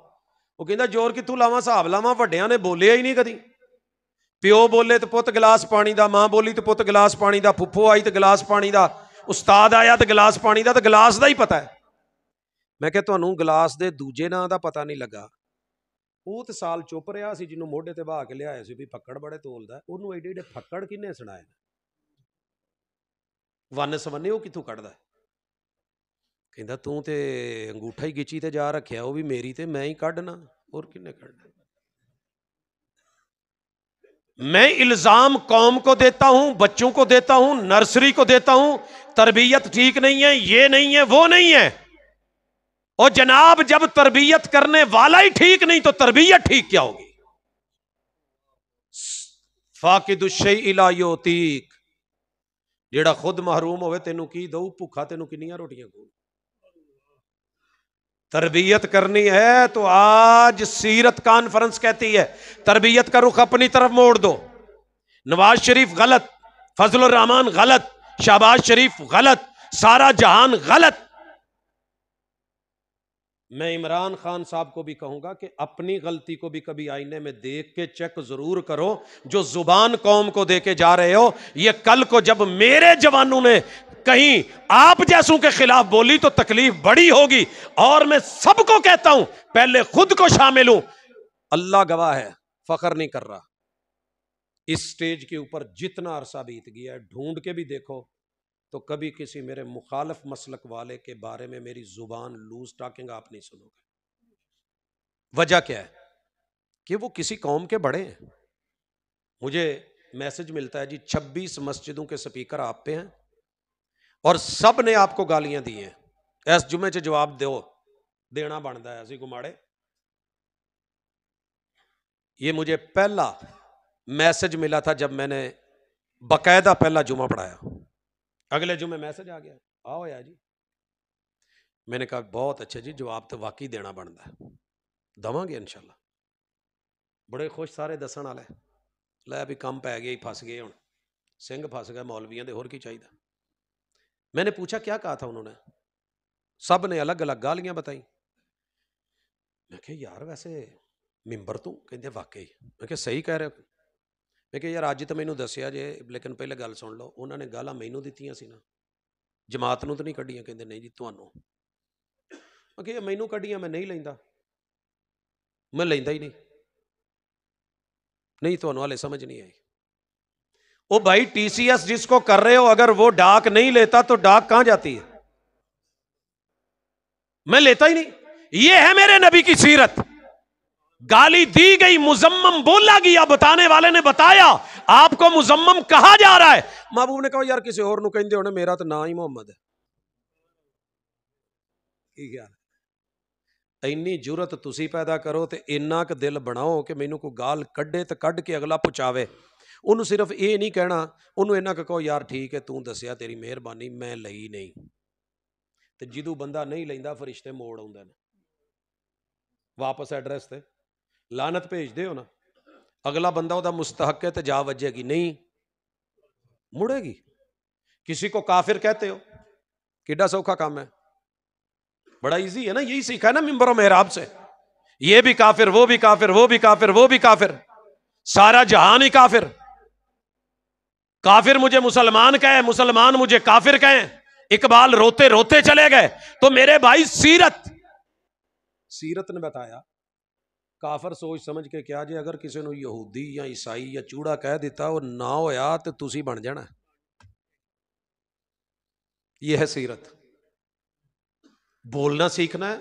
वो कहंदा जोर कित्थों लावां, हिसाब लावां? वड्डियां ने बोलिया ही नहीं कदी। प्यो बोले तो पुत गिलास पानी दा, मां बोली तो पुत गिलास पानी दा, फुफो आई तो गिलास पानी दा, उस्ताद आया तो गिलास पानी दा, तो गिलास दा ही पता है। मैं कहा तुहानूं गिलास दे दूजे नां दा पता नहीं लगा? ਉਹ ਤੇ ਸਾਲ ਚੁੱਪ ਰਿਹਾ ਸੀ, ਜਿਹਨੂੰ ਮੋਢੇ ਤੇ ਬਹਾ ਕੇ ਲਿਆਏ ਸੀ ਵੀ ਫੱਕੜ ਬੜੇ ਤੋਲਦਾ, ਉਹਨੂੰ ਏਡੇ ਏਡੇ ਫੱਕੜ ਕਿਹਨੇ ਸੁਣਾਏ? ਵੰਨ ਸਵੰਨੇ ਉਹ ਕਿੱਥੋਂ ਕੱਢਦਾ? ਕਹਿੰਦਾ ਤੂੰ ਤੇ ਅੰਗੂਠਾ ਹੀ ਗਿੱਚੀ ਤੇ ਜਾ ਰੱਖਿਆ, ਉਹ ਵੀ ਮੇਰੀ ਤੇ ਮੈਂ ਹੀ ਕੱਢਣਾ, ਹੋਰ ਕਿਹਨੇ ਕੱਢਣਾ? मैं इल्जाम कौम को देता हूं, बच्चों को देता हूं, नर्सरी को देता हूं, तरबियत ठीक नहीं है, ये नहीं है, वो नहीं है। और जनाब जब तरबियत करने वाला ही ठीक नहीं तो तरबियत ठीक क्या होगी? फाकिदुश्शै इला योतीक, जेड़ा खुद महरूम होवे तेनू की दऊ, भुखा तेनू किन्नियां रोटियां खू। तरबियत करनी है तो आज सीरत कॉन्फ्रेंस कहती है तरबियत का रुख अपनी तरफ मोड़ दो। नवाज शरीफ गलत, फजलुर रहमान गलत, शहबाज शरीफ गलत, सारा जहान गलत। मैं इमरान खान साहब को भी कहूंगा कि अपनी गलती को भी कभी आईने में देख के चेक जरूर करो। जो जुबान कौम को दे के जा रहे हो, ये कल को जब मेरे जवानों ने कहीं आप जैसों के खिलाफ बोली तो तकलीफ बड़ी होगी। और मैं सबको कहता हूं पहले खुद को शामिल हूं, अल्लाह गवाह है, फख्र नहीं कर रहा। इस स्टेज के ऊपर जितना अरसा बीत गया है, ढूंढ के भी देखो तो कभी किसी मेरे मुखालिफ मसलक वाले के बारे में मेरी जुबान लूज टॉकिंग आप नहीं सुनोगे। वजह क्या है? कि वो किसी कौम के बड़े हैं। मुझे मैसेज मिलता है जी 26 मस्जिदों के स्पीकर आप पे हैं और सब ने आपको गालियां दी हैं, इस जुमे च जवाब दो, देना बनता है, असी गुमाड़े। ये मुझे पहला मैसेज मिला था जब मैंने बाकायदा पहला जुमा पढ़ाया। अगले जुमे मैसेज आ गया, आओ यार जी। मैंने कहा बहुत अच्छा जी, जवाब तो वाकई देना बनता है, दवांगे इंशाल्लाह। बड़े खुश सारे दसन वाले, लै भी कम पै गया, फस गए, हुण सिंह फस गए मौलवियों के, होर की चाहिए। मैंने पूछा क्या कहा था उन्होंने, सब ने अलग अलग गालियां बताई। मैं कहा यार वैसे मिंबर तू, कहते वाकई। मैं कहा सही कह रहे हो। मैं कहा यार अज तो मैनू दसिया जे, लेकिन पहले गल सुन लो, उन्होंने गालां मैनू दित्तियां सी ना, जमात नूं तो नहीं कड्डियां? कहते नहीं जी तुहानूं। मैं कहा मैनू कड्डियां मैं नहीं लैंदा, मैं लैंदा ही नहीं। नहीं तुहानूं हाले समझ नहीं आई। ओ भाई TCS जिसको कर रहे हो, अगर वो डाक नहीं लेता तो डाक कहां जाती है? मैं लेता ही नहीं। ये है मेरे नबी की सीरत। गाली दी गई, मुजम्मम बोला गया, बताने वाले ने बताया आपको मुजम्मम कहा जा रहा है। महबूब ने कहा यार किसी और नूं कहंदे होणे, मेरा तो ना ही मोहम्मद है। की ख्याल है? इन्नी जुरत तुसी पैदा करो तो इन्ना क दिल बनाओ कि मैनू कोई गाल कड्डे तो कड्ड के अगला पहुंचावे। उन्होंने सिर्फ ये नहीं कहना, उन्होंने इन्ना कहो यार ठीक है तू दसिया तेरी मेहरबानी, मैं लई नहीं। ਤੇ ਜਦੋਂ ਬੰਦਾ ਨਹੀਂ ਲੈਂਦਾ ਫਰਿਸ਼ਤੇ ਮੋੜ ਆਉਂਦੇ ਨੇ ਵਾਪਸ ਐਡਰੈਸ ਤੇ ਲਾਨਤ ਭੇਜਦੇ ਹੋ ਨਾ अगला बंदा ਉਹਦਾ मुस्तहक है तो जा वजेगी नहीं मुड़ेगी किसी को काफिर कहते हो कितना सौखा काम है बड़ा इजी है ना यही सीखा है ना मिंबर मेहराब से ये भी काफिर वो भी काफिर वो भी काफिर वो भी काफिर सारा जहान ही काफिर काफिर मुझे मुसलमान कहे मुसलमान मुझे काफिर कहें इकबाल रोते रोते चले गए तो मेरे भाई सीरत ने बताया काफर सोच समझ के क्या जे अगर किसी ने यहूदी या ईसाई या चूड़ा कह दिता वो ना होया तो तुसी बन जाना यह है सीरत बोलना सीखना है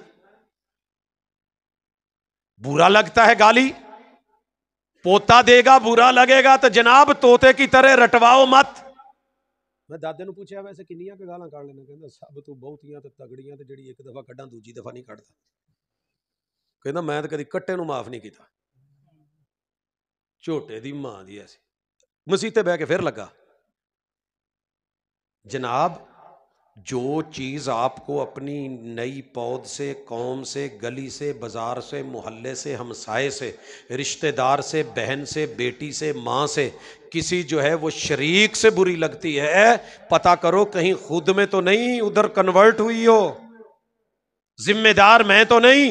बुरा लगता है गाली पोता देगा बुरा लगेगा तो जनाब तोते की तरह रटवाओ मत मैं दादे ਨੂੰ ਪੁੱਛਿਆ ਵੈਸੇ ਕਿੰਨੀਆਂ ਕਿ ਗਾਲਾਂ ਕੱਢ ਲੈਣਾ ਕਹਿੰਦਾ ਸਭ ਤੋਂ ਬਹੁਤੀਆਂ ਤੇ ਤਗੜੀਆਂ ਤੇ ਜਿਹੜੀ ਇੱਕ ਦਫਾ ਕੱਢਾਂ ਦੂਜੀ ਦਫਾ ਨਹੀਂ ਕੱਢਦਾ ਕਹਿੰਦਾ ਮੈਂ ਤਾਂ ਕਦੀ ਕੱਟੇ ਨੂੰ ਮਾਫ ਨਹੀਂ ਕੀਤਾ ਝੋਟੇ ਦੀ ਮਾਂ ਦੀ ਐਸੀ ਮਸੀਤੇ ਬਹਿ ਕੇ ਫਿਰ ਲੱਗਾ जनाब जो चीज़ आपको अपनी नई पौध से कौम से गली से बाज़ार से मोहल्ले से हमसाए से रिश्तेदार से बहन से बेटी से माँ से किसी जो है वो शरीक से बुरी लगती है पता करो कहीं खुद में तो नहीं उधर कन्वर्ट हुई हो जिम्मेदार मैं तो नहीं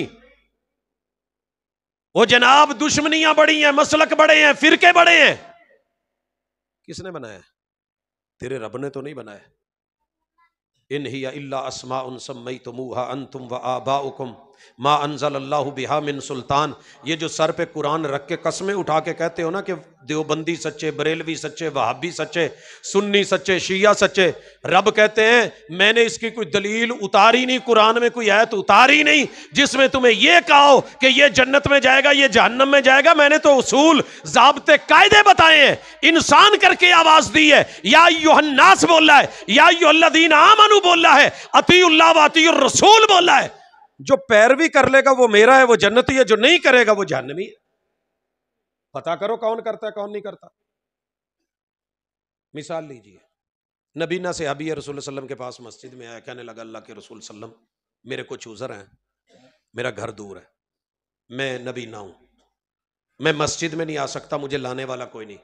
वो जनाब दुश्मनियां बड़ी हैं मसलक बड़े हैं फिरके बड़े हैं किसने बनाया तेरे रब ने तो नहीं बनाया इन हिया इल्ला अस्माउन सम्मैतुमूहा अंतुम व आबाउकुम मा अंज़लल्लाहु बिहा मिन सुल्तान ये जो सर पे कुरान रख के कस्में उठा के कहते हो ना कि देवबंदी सच्चे बरेलवी सच्चे वहाबी सच्चे सुन्नी सच्चे शिया सच्चे रब कहते हैं मैंने इसकी कोई दलील उतारी नहीं कुरान में कोई आयत उतारी नहीं जिसमें तुम्हें यह कहो कि ये जन्नत में जाएगा ये जहन्नम में जाएगा मैंने तो उसूल ज़ाब्ते कायदे बताए हैं इंसान करके आवाज दी है या अय्युहन्नास बोला है या अय्युहल्लज़ीना आमनू बोला है अतीउल्लाह व अतीउर रसूल बोला है जो पैरवी कर लेगा वो मेरा है वो जन्नती है जो नहीं करेगा वो जहन्नमी है पता करो कौन करता है कौन नहीं करता मिसाल लीजिए नबीना से हबी रसूल सल्लम के पास मस्जिद में आया कहने लगा अल्लाह के रसूल सल्लम मेरे कुछ उज़र हैं मेरा घर दूर है मैं नबीना हूं मैं मस्जिद में नहीं आ सकता मुझे लाने वाला कोई नहीं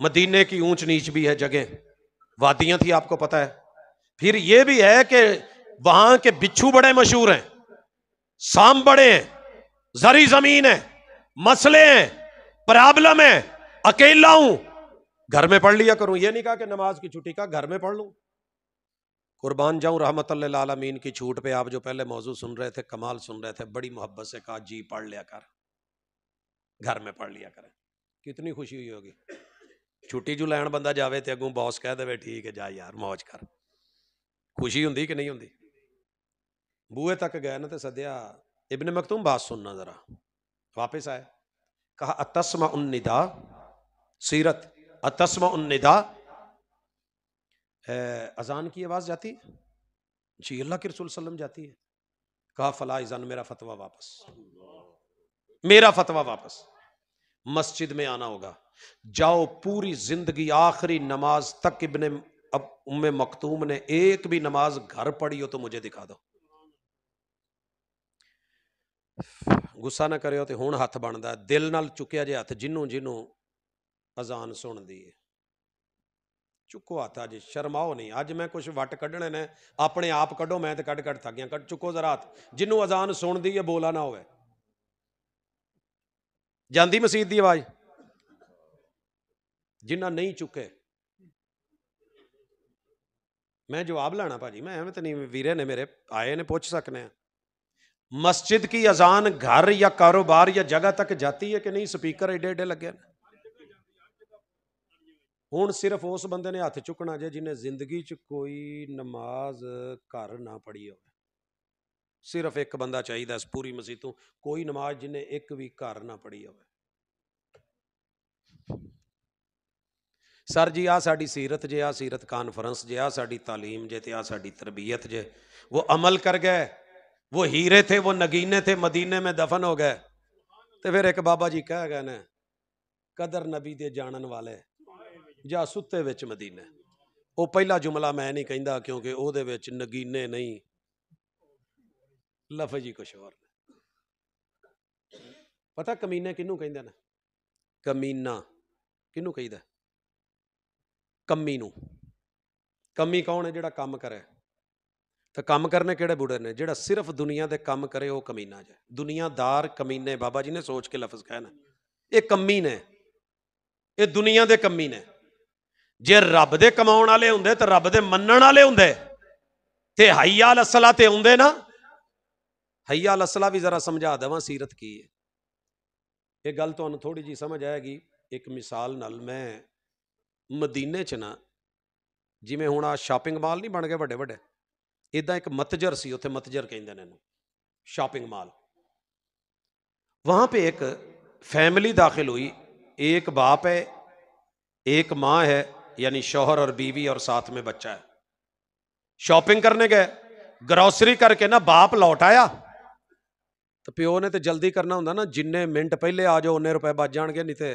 मदीने की ऊंच नीच भी है जगह वादियां थी आपको पता है फिर यह भी है कि वहां के बिच्छू बड़े मशहूर हैं सांप बड़े हैं जरी जमीन है मसले हैं प्रॉब्लम है अकेला हूं घर में पढ़ लिया करूं ये नहीं कहा कि नमाज की छुट्टी का घर में पढ़ लूं कुर्बान जाऊं रहमतुल लिल आलमीन की छूट पे आप जो पहले मौजू सुन रहे थे कमाल सुन रहे थे बड़ी मोहब्बत से कहा जी पढ़ लिया कर घर में पढ़ लिया करें कितनी खुशी हुई होगी छुट्टी जो लैन बंदा जावे ते अगों बॉस कह दे ठीक है जा यार मौज कर खुशी हुंदी कि नहीं हुंदी बूहे तक गए ना तो सद्या इब्ने मखतूम बात सुनना जरा वापस आए कहा अतस्मा उन्निदा सीरत अतस्मा उन्निदा अजान की आवाज जाती जी अल्लाह के रसूल सल्लम जाती है कहा फला इज़ान मेरा फतवा वापस मस्जिद में आना होगा जाओ पूरी जिंदगी आखिरी नमाज तक इब्ने अब उम्मे मखतूम ने एक भी नमाज घर पढ़ी हो तो मुझे दिखा दो गुस्सा ना करे तो हुण हथ बनता दिल नाल चुकिया जे हथ जिन्हों जिन्हों अजान सुनदी है चुको हथ अज शर्माओ नहीं अज मैं कुछ वट कढ़ने ने अपने आप कढ़ो मैं तो कढ़ थक गया कढ़ चुको जरा हथ जिन्हों अजान सुनदी है बोला ना होवे जांदी मसीत दी आवाज जिन्ना नहीं चुके मैं जवाब लाना भाजी मैं एवं तो नहीं वीरे ने मेरे आए ने पूछ सकने हैं मस्जिद की अजान घर या कारोबार या जगह तक जाती है कि नहीं स्पीकर एडे एडे लगे हुण सिर्फ उस बंदे ने हथ चुकना जे जिन्हें जिंदगी च कोई नमाज घर ना पढ़ी हो सिर्फ एक बंदा चाहिए इस पूरी मसीतों कोई नमाज जिन्हें एक भी घर ना पढ़ी हो सर जी आ साडी सीरत जे आ सीरत कानफ्रेंस जे आ साडी तालीम जे ते आ साडी तरबियत जे वो अमल कर गए वो हीरे थे वो नगीने थे मदीने में दफन हो गए तो फिर एक बाबा जी कह गए ने कदर नबी दे जानन वाले जा सुते विच मदीने वो पहला जुमला मैं नहीं कहता क्योंकि ਉਹਦੇ ਵਿੱਚ नगीने नहीं, लफज ही कुछ और ने। पता कमीने किनू कहते ने? कमीना किनू कहीदा? कमी नू। कमी कौन है? जिहड़ा काम करे। तो काम करने किहड़े बुढ़े ने? जिहड़ा सिर्फ दुनिया दे काम करे वो कमीना जे। दुनियादार कमीने बाबा जी ने सोच के लफज कहे ना, ये कमी ने, ये दुनिया दे कमी ने। जे रब दे कमाउण वाले हुंदे ते रब दे मन्नण वाले हुंदे ते हय्या अल अस्सला ते हुंदे ना। हय्या अल अस्सला भी जरा समझा देवां सीरत की है। ये गल तुहानूं थोड़ी जी समझ आएगी। एक मिसाल नाल, मैं मदीने च ना, जिवें हुण आ शॉपिंग मॉल नहीं बन गए वड्डे वड्डे, इदां एक मतजर सी, उत्थे मतजर कहिंदे ने इहनूं, शॉपिंग मॉल। वहां पे एक फैमिली दाखिल हुई। एक बाप है, एक माँ है, यानी शौहर और बीवी और साथ में बच्चा है। शॉपिंग करने गए, ग्रोसरी करके ना बाप लौट आया तो प्यो ने तो जल्दी करना हुंदा ना, जिन्ने मिनट पहले आ जाओ उन्ने रुपए बच जाणगे। नहीं ते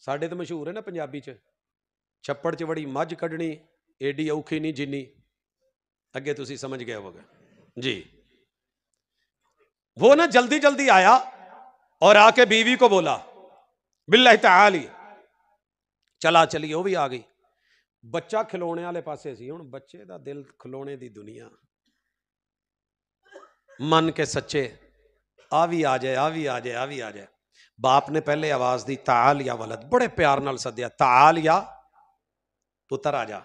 साडे तो मशहूर है ना पंजाबी च, छप्पड़ च बड़ी मझ कड्ढनी एडी औखी नहीं जिन्नी। अगे तुसी समझ गए होगे जी। वो ना जल्दी जल्दी आया और आके बीवी को बोला बिल्लाहि तआली, चला चलिए। वो भी आ गई। बच्चा खिलौने वाले पासे सी। हुण बच्चे दा दिल खिलौने दी दुनिया, मन के सच्चे, आ भी आ जाए, आ भी आ जाए, आ भी आ जाए। बाप ने पहले आवाज दी ताल या वलद, बड़े प्यार नाल सद्या, ताल या पुत्र आ जा।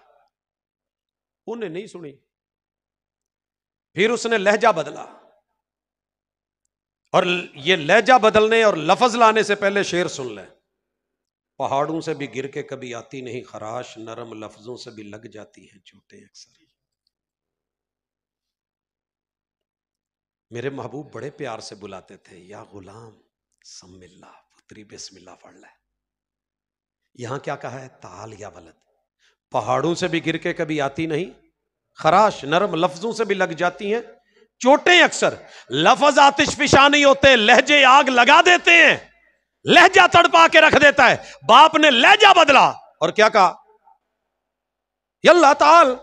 उन्हें नहीं सुनी। फिर उसने लहजा बदला, और ये लहजा बदलने और लफज लाने से पहले शेर सुन ले। पहाड़ों से भी गिर के कभी आती नहीं खराश, नरम लफ्जों से भी लग जाती हैं चोटें अक्सर। मेरे महबूब बड़े प्यार से बुलाते थे, या गुलाम सम्मिल्ला, पुत्री बिस्मिल्लाह पढ़ ले। यहां क्या कहा है? ताल या वलद। पहाड़ों से भी गिर के कभी आती नहीं खराश, नरम लफ्जों से भी लग जाती हैं चोटें अक्सर। लफज आतिश फिशा नहीं होते, लहजे आग लगा देते हैं। लहजा तड़पा के रख देता है। बाप ने लहजा बदला और क्या कहा? यल्ला ताल।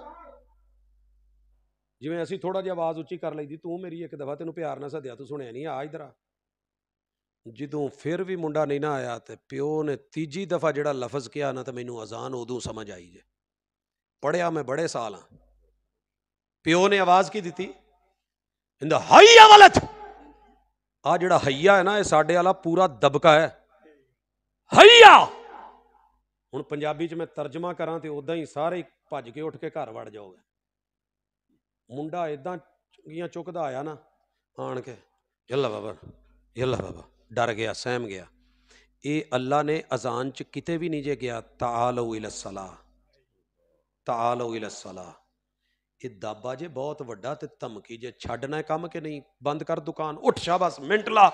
जिवें असीं थोड़ा जिहा आवाज उच्ची कर लईदी, तू मेरी एक दफा तेनू प्यार ना सद्या, तू सुनिया नहीं, आ इधर आ। जदों फिर भी मुंडा नहीं ना आया तो प्यो ने तीजी दफा जिहड़ा लफज किया ना, तो मैनू अजान उदों समझ आई जे। पढ़िया मैं बड़े साल हाँ। प्यो ने आवाज की दी? इंदा हय्या वलद। आ जिहड़ा हय्या है ना, ये साडे वाला पूरा दबका है, हय्या। हुण पंजाबी च मैं तर्जमा करा तो उदां ही सारे भज के उठ के घर वड़ जाओगे। मुंडा इदां चुंगियां चुकदा आया ना आन के, यल्ला बाबा, यल्ला बाबा, डर गया, सहम गया। ये अल्लाह ने अजान च किते भी नहीं जे गया तालो इलस्सलाह, तालो इलस्सलाह। ये दाबा जे बहुत वड्डा ते धमकी जे छड्डना है काम के नहीं? बंद कर दुकान, उठ शाबाश, मिंट ला,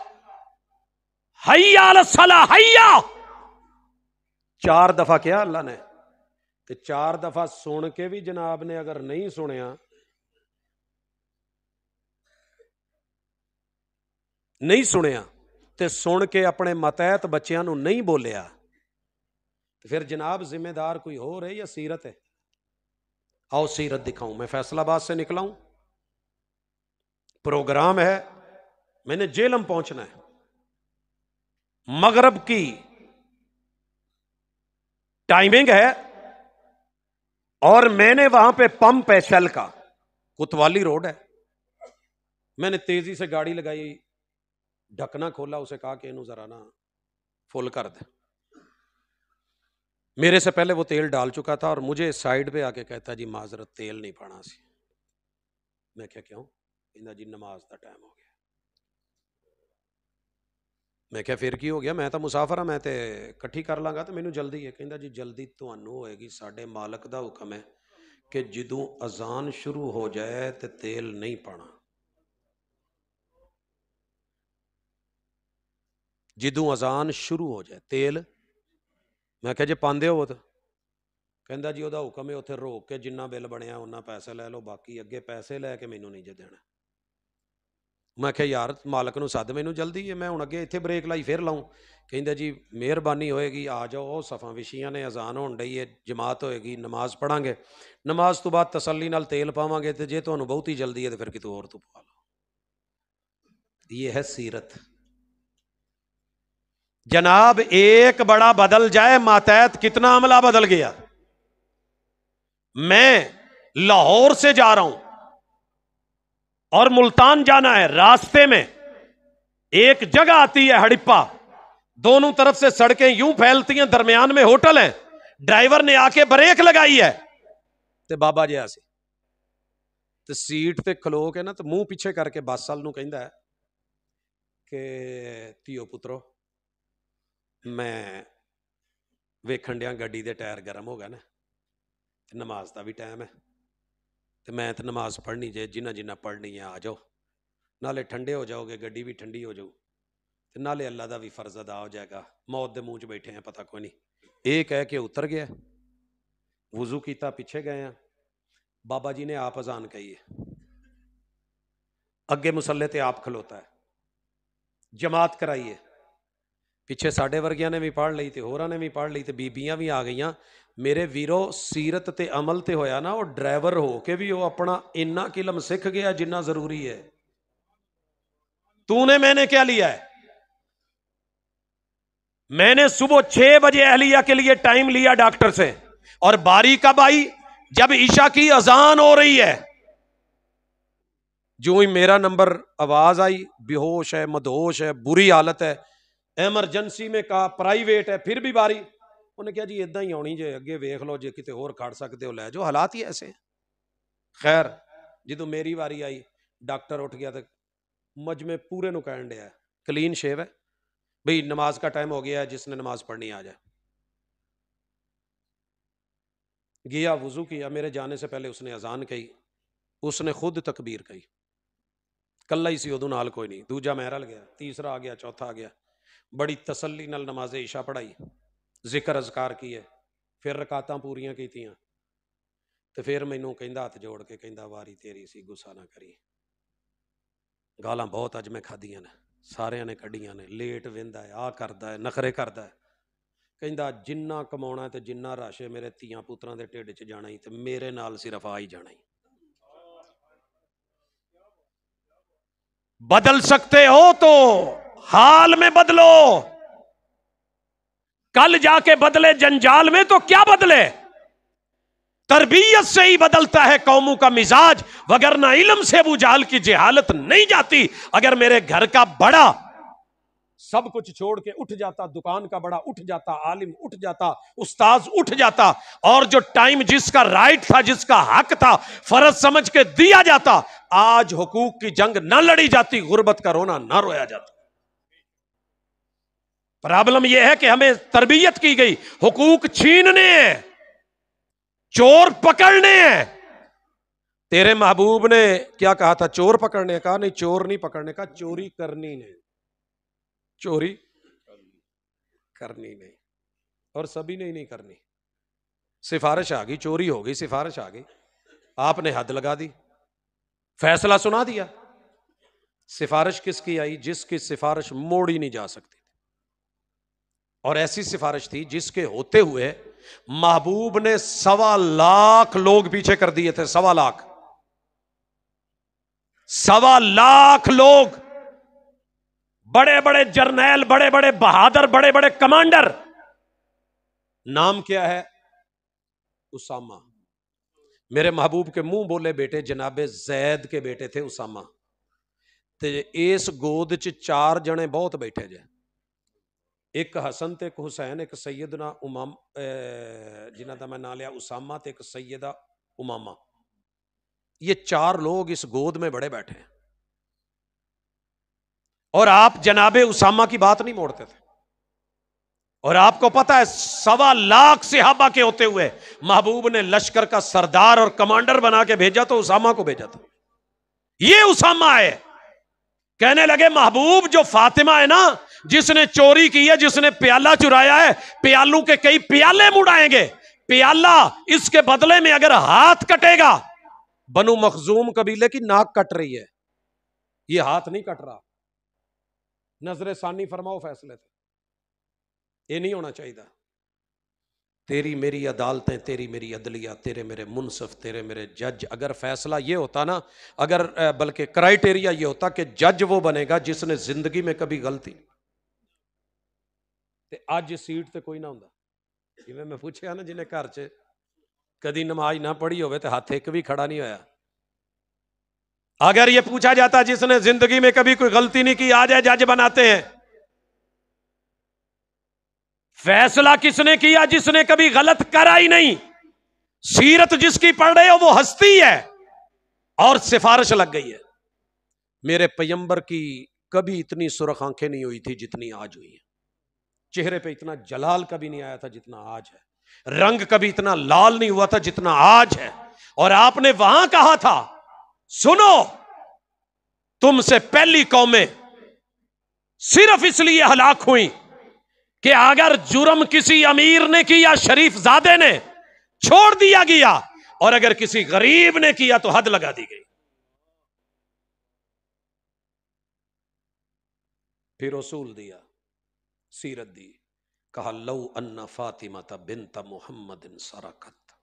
हय्या अलस्सलाह, हय्या। 4 दफा किया अल्लाह ने, ते 4 दफा सुन के भी जनाब ने अगर नहीं सुनिया, नहीं सुनिया ते सुन के अपने मतैहत बच्चों नूं नहीं बोलिया, तो फिर जनाब जिम्मेदार कोई हो रहे या सीरत है? आओ सीरत दिखाऊं। मैं फैसलाबाद से निकला हूं, प्रोग्राम है, मैंने जेलम पहुंचना है। मगरब की टाइमिंग है और मैंने वहां पे पंप है शेल का, कुतवाली रोड है। मैंने तेजी से गाड़ी लगाई, ढकना खोला, उसे कहा कि इनू जरा ना फुल कर दे। मेरे से पहले वो तेल डाल चुका था और मुझे साइड पे आके कहता जी माजरत तेल नहीं पाना सी। मैं क्या क्यों? कहता जी नमाज का टाइम हो गया। मैं क्या फिर की हो गया? मैं तो मुसाफर हाँ, मैं तो इकट्ठी कर लांगा, तो मैनू जल्दी है। कहता जी जल्दी तुहानू होएगी, साडे मालक दा हुक्म है कि जदों अजान शुरू हो जाए तो तेल नहीं पाना। जदों अजान शुरू हो जाए तेल। मैं क्या जे पांदे हो? तो कहता जी वह हुक्म है, उत्थे रोक के जिन्ना बिल बनया उन्ना पैसे लै लो, बाकी अगे पैसे लैके मैनू नहीं जे देना। मैं क्या यार मालक नूं सद, मैनू जल्दी है, मैं हुण अगे इत्थे ब्रेक लाई फिर लाऊं। कहंदा जी मेहरबानी होएगी आ जाओ, सफ़ां विछियां ने, अजान होण डई है, जमात होएगी, नमाज पढ़ांगे, नमाज तो बाद तसल्ली नाल तेल पावांगे, तो जे तुहानूं बहुती जल्दी है तो फिर कितों होर तो पवा लो। ये है सीरत। जनाब एक बड़ा बदल जाए मातहत कितना अमला बदल गया। मैं लाहौर से जा रहा हूं और मुल्तान जाना है, रास्ते में एक जगह आती है हड़िप्पा, दोनों तरफ से सड़कें यूं फैलती हैं, दरमियान में होटल है, ड्राइवर ने आके ब्रेक लगाई है ते बाबा जी आसी ते सीट ते खलो के ना, तो मुंह पीछे करके बस वाल नूं कहंदा है कि धीओ पुत्रो मैं वेखण डिया गड्डी दे टायर गर्म हो गए ना, नमाज का भी टाइम है, तो मैं तो नमाज पढ़नी जे, जिन्ना जिन्ना पढ़नी है आ जाओ, नाले ठंडे हो जाओगे, गड्डी भी ठंडी हो जाऊ, तो नाले अल्लाह का भी फर्ज अदा हो जाएगा, मौत के मुंह च बैठे हैं पता कोई नहीं। ये कह के उतर गया, वजू किया, पीछे गए हैं, बाबा जी ने आप अजान कही है, अगे मुसल्ले ते आप खलोता है, जमात कराई है, पिछे साढ़े वर्गिया ने भी पढ़ ली, तो होरां ने भी पढ़ ली, तो बीबियां भी आ गई। मेरे वीरो सीरत ते अमल ते होया ना, वो ड्राइवर हो के भी वो अपना इन्ना किलम सीख गया जिन्ना जरूरी है। तूने मैंने क्या लिया है? मैंने सुबह 6 बजे अहलिया के लिए टाइम लिया डॉक्टर से, और बारी कब आई? जब ईशा की अजान हो रही है, जो ही मेरा नंबर आवाज आई, बेहोश है, मदहोश है, बुरी हालत है, एमरजेंसी में कहा, प्राइवेट है, फिर भी बारी, उन्हें कहा जी इदा ही आनी जे, अगे वेख लो जे किते होर खड़ सकते हो लै जाओ, हालात ही ऐसे। खैर जो मेरी वारी आई, डॉक्टर उठ गया तो मजमे पूरे नु कहन दिया, क्लीन शेव है भाई, नमाज का टाइम हो गया है, जिसने नमाज पढ़नी आ जाए। गया, वजू किया, मेरे जाने से पहले उसने अजान कही, उसने खुद तकबीर कही, कला ही सी उदू नाल कोई नहीं, दूजा मैं रल गया, तीसरा आ गया, चौथा आ गया, बड़ी तसल्ली नाल नमाज ईशा पढ़ाई, जिक्र अजकार किए, फिर रकातां पूरियां कीतियां, तो फिर मैनू कहंदा हाथ जोड़ के, कहंदा वारी तेरी सी, गुस्सा ना करी, गालां बहुत अज मैं खादियां ने, सारियां ने कढ़ियां ने, लेट वेंदा है, आ करदा है, नखरे करदा है, कहंदा जिन्ना कमाउणा ते जिन्ना रश है मेरे धीआं पुत्रां दे ढिड च जाना ही, ते मेरे नाल सिर्फ आ ही जाना ही। बदल सकते हो तो हाल में बदलो, कल जाके बदले जंजाल में तो क्या बदले। तरबियत से ही बदलता है कौमों का मिजाज, वगरना इल्म से अबू जहल की जहालत नहीं जाती। अगर मेरे घर का बड़ा सब कुछ छोड़ के उठ जाता, दुकान का बड़ा उठ जाता, आलिम उठ जाता, उस्ताज उठ जाता, और जो टाइम जिसका राइट था, जिसका हक था, फर्ज समझ के दिया जाता, आज हुकूक की जंग ना लड़ी जाती, गुर्बत का रोना ना रोया जाता। प्रॉब्लम यह है कि हमें तरबियत की गई, हुकूक छीनने हैं, चोर पकड़ने हैं। तेरे महबूब ने क्या कहा था? चोर पकड़ने का नहीं, चोर नहीं पकड़ने का, चोरी करनी नहीं, चोरी करनी नहीं, और सभी ने ही नहीं करनी। सिफारिश आ गई, चोरी हो गई, सिफारिश आ गई, आपने हद लगा दी, फैसला सुना दिया। सिफारिश किसकी आई? जिसकी सिफारिश मोड़ी नहीं जा सकती, और ऐसी सिफारिश थी जिसके होते हुए महबूब ने 1.25 लाख लोग पीछे कर दिए थे। 1.25 लाख, 1.25 लाख लोग, बड़े बड़े जर्नैल, बड़े बड़े बहादुर, बड़े बड़े कमांडर। नाम क्या है? उसामा। मेरे महबूब के मुंह बोले बेटे जनाबे जैद के बेटे थे उसामा। ते इस गोद च 4 जने बहुत बैठे जे, एक हसन ते एक हुसैन, एक सैयदना उमाम, जिन्हां दा मैं नाम लिया उसामा, ते एक सैयदा उमामा। ये 4 लोग इस गोद में बड़े बैठे हैं, और आप जनाबे उसामा की बात नहीं मोड़ते थे। और आपको पता है 1.25 लाख सहाबा के होते हुए महबूब ने लश्कर का सरदार और कमांडर बना के भेजा तो उसामा को भेजा था। ये उसामा है। कहने लगे महबूब जो फातिमा है ना, जिसने चोरी की है, जिसने प्याला चुराया है, प्यालों के कई प्याले मुड़ाएंगे, प्याला इसके बदले में अगर हाथ कटेगा, बनु मखजूम कबीले की नाक कट रही है, ये हाथ नहीं कट रहा, नजर सानी फरमाओ फैसले थे, ये नहीं होना चाहिए। तेरी मेरी अदालतें, तेरी मेरी अदलिया, तेरे मेरे मुनसिफ, तेरे मेरे जज, अगर फैसला ये होता ना, अगर बल्कि क्राइटेरिया ये होता कि जज वो बनेगा जिसने जिंदगी में कभी गलती, ते अज सीट ते कोई ना हुंदा। जिवें मैं पूछया ना, जिन्हें घर च कदी नमाज ना पढ़ी होवे ते हाथ एक भी खड़ा नहीं होया। अगर ये पूछा जाता जिसने जिंदगी में कभी कोई गलती नहीं की, आ जाए जज बनाते हैं। फैसला किसने किया? जिसने कभी गलत करा ही नहीं। सीरत जिसकी पढ़ रहे हो वो हस्ती है और सिफारिश लग गई है। मेरे पैगंबर की कभी इतनी सुर्ख आंखें नहीं हुई थी जितनी आज हुई है। चेहरे पे इतना जलाल कभी नहीं आया था जितना आज है। रंग कभी इतना लाल नहीं हुआ था जितना आज है। और आपने वहां कहा था, सुनो, तुमसे पहली कौमें सिर्फ इसलिए हलाक हुई कि अगर जुर्म किसी अमीर ने किया, शरीफ जादे ने, छोड़ दिया गया, और अगर किसी गरीब ने किया तो हद लगा दी गई। फिर रसूल दिया, सीरत दी, कहा लौ अन्ना फातिमा बिन्त मुहम्मद सरकत,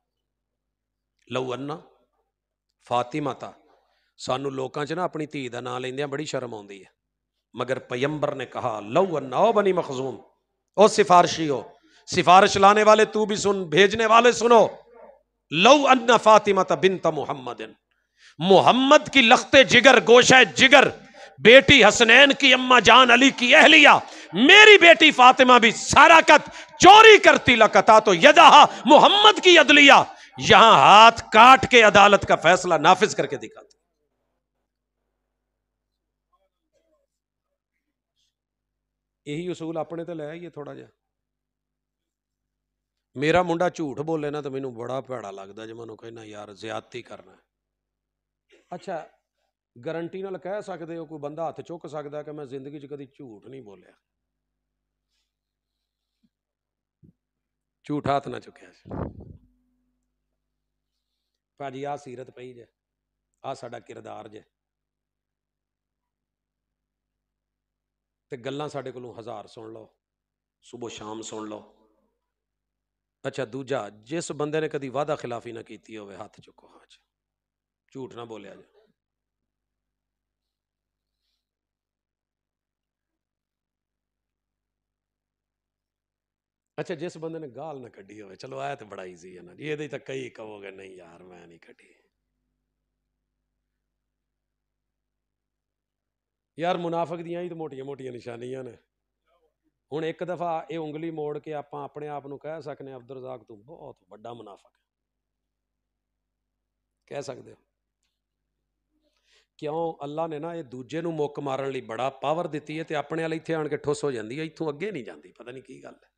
लौ अन्ना फातिमा, सानू लोकां च ना अपनी धी का नाम लेंदियां बड़ी शर्म आउंदी है, मगर पैगंबर ने कहा लौ अन्ना, ओ बनी मखजूम, ओ सिफारशी हो, सिफारिश लाने वाले तू भी सुन, भेजने वाले सुनो, लौ अन्ना फातिमा बिन्त मुहम्मद, मोहम्मद की लख्ते जिगर, गोशा जिगर, बेटी हसनैन की अम्मा जान अली की अहलिया, मेरी बेटी फातिमा भी साराकत चोरी करती लकता तो यदहा, मोहम्मद की अदलिया यहां हाथ काट के अदालत का फैसला नाफिज करके दिखाती। यही उसूल अपने तो ले आइए थोड़ा जा। मेरा मुंडा झूठ बोले ना तो मैनू बड़ा भैड़ा लगता, जो मैं कहना यार ज्यादती करना है। अच्छा, गारंटी नाल कह सकते हो कोई बंदा हथ चुक सकता कि मैं जिंदगी च कभी झूठ नहीं बोलिया? झूठ हाथ ना चुकया भाजी, आ सीरत पई जे, आ साडा किरदार जे, ते गल्लां साडे कोलों हज़ार सुन लो, सुबह शाम सुन लो। अच्छा, दूजा, जिस बंदे ने कभी वादा खिलाफी ना की होवे हाथ चुको, हाँ जी, झूठ ना बोलिया जे। अच्छा, जिस बंदे ने गाल ना कढ़ी होवे, चलो आया तो बड़ा ईजी है ना जी, ये तो कई कहोगे नहीं यार मैं नहीं कढ़ी। यार मुनाफिक दियां ही तो मोटियां मोटियां निशानियां ने। हुण एक दफा ये उंगली मोड़ के आप अपने आप को कह सकते हैं अब्दुल रज़ाक तू बहुत बड़ा मुनाफिक है, कह सकते हो। क्यों? अल्लाह ने ना ये दूजे नूं मुक्क मारन लई बड़ा पावर दी है, तो अपने वाल इत्थे आण के ठुस हो जाती है, इत्थों अगे नहीं जाती, पता नहीं की गल है।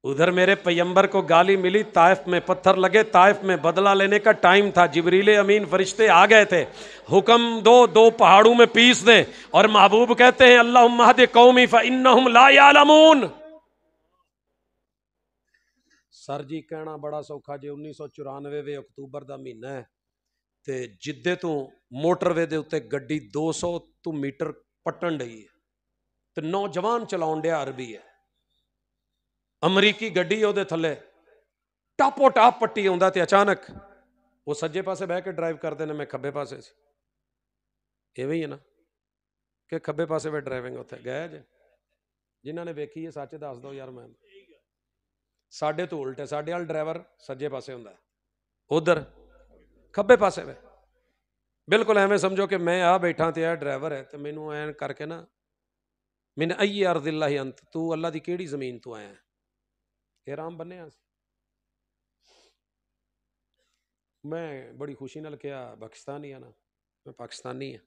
उधर मेरे पैगंबर को गाली मिली, ताइफ में पत्थर लगे, ताइफ में बदला लेने का टाइम था, जिब्रील अमीन फरिश्ते आ गए थे, हुक्म दो, दो पहाड़ों में पीस दें, और महबूब कहते हैं अल्लाहुम्मा हदि कौमी फइन्नहुम ला यालमून। सर जी कहना बड़ा सौखा जे, 1994 अक्तूबर का महीना है, ते जिद्दे तो मोटरवे दे उत्ते गड्डी 200 तो मीटर पट्टन डई है, ते नौजवान चलाउण डिया अरबी है, अमरीकी गड्डी ਉਹਦੇ थले टापो टाप पट्टी आउंदा, ते अचानक वो सज्जे पासे बह के ड्राइव करते हैं, मैं खब्बे पासे से, इवें ही है ना कि खब्बे पासे वे ड्राइविंग उत्थे गए जे, जिन्हां ने वेखी है सच दस दो यार। मैं साडे तो उल्टे, साडे वाल ड्राइवर सज्जे पासे हुंदा, उधर खब्बे पासे वे, बिल्कुल एवें समझो कि मैं आ बैठा तो यह ड्राइवर है, तो मैनू ऐन करके ना, मैंने अई अर्दिल्लाहि अंत, तू अल्लाह की केड़ी जमीन तो आया? एहराम बन्ने मैं बड़ी खुशी नाल कहा पाकिस्तानी है ना, मैं पाकिस्तानी है।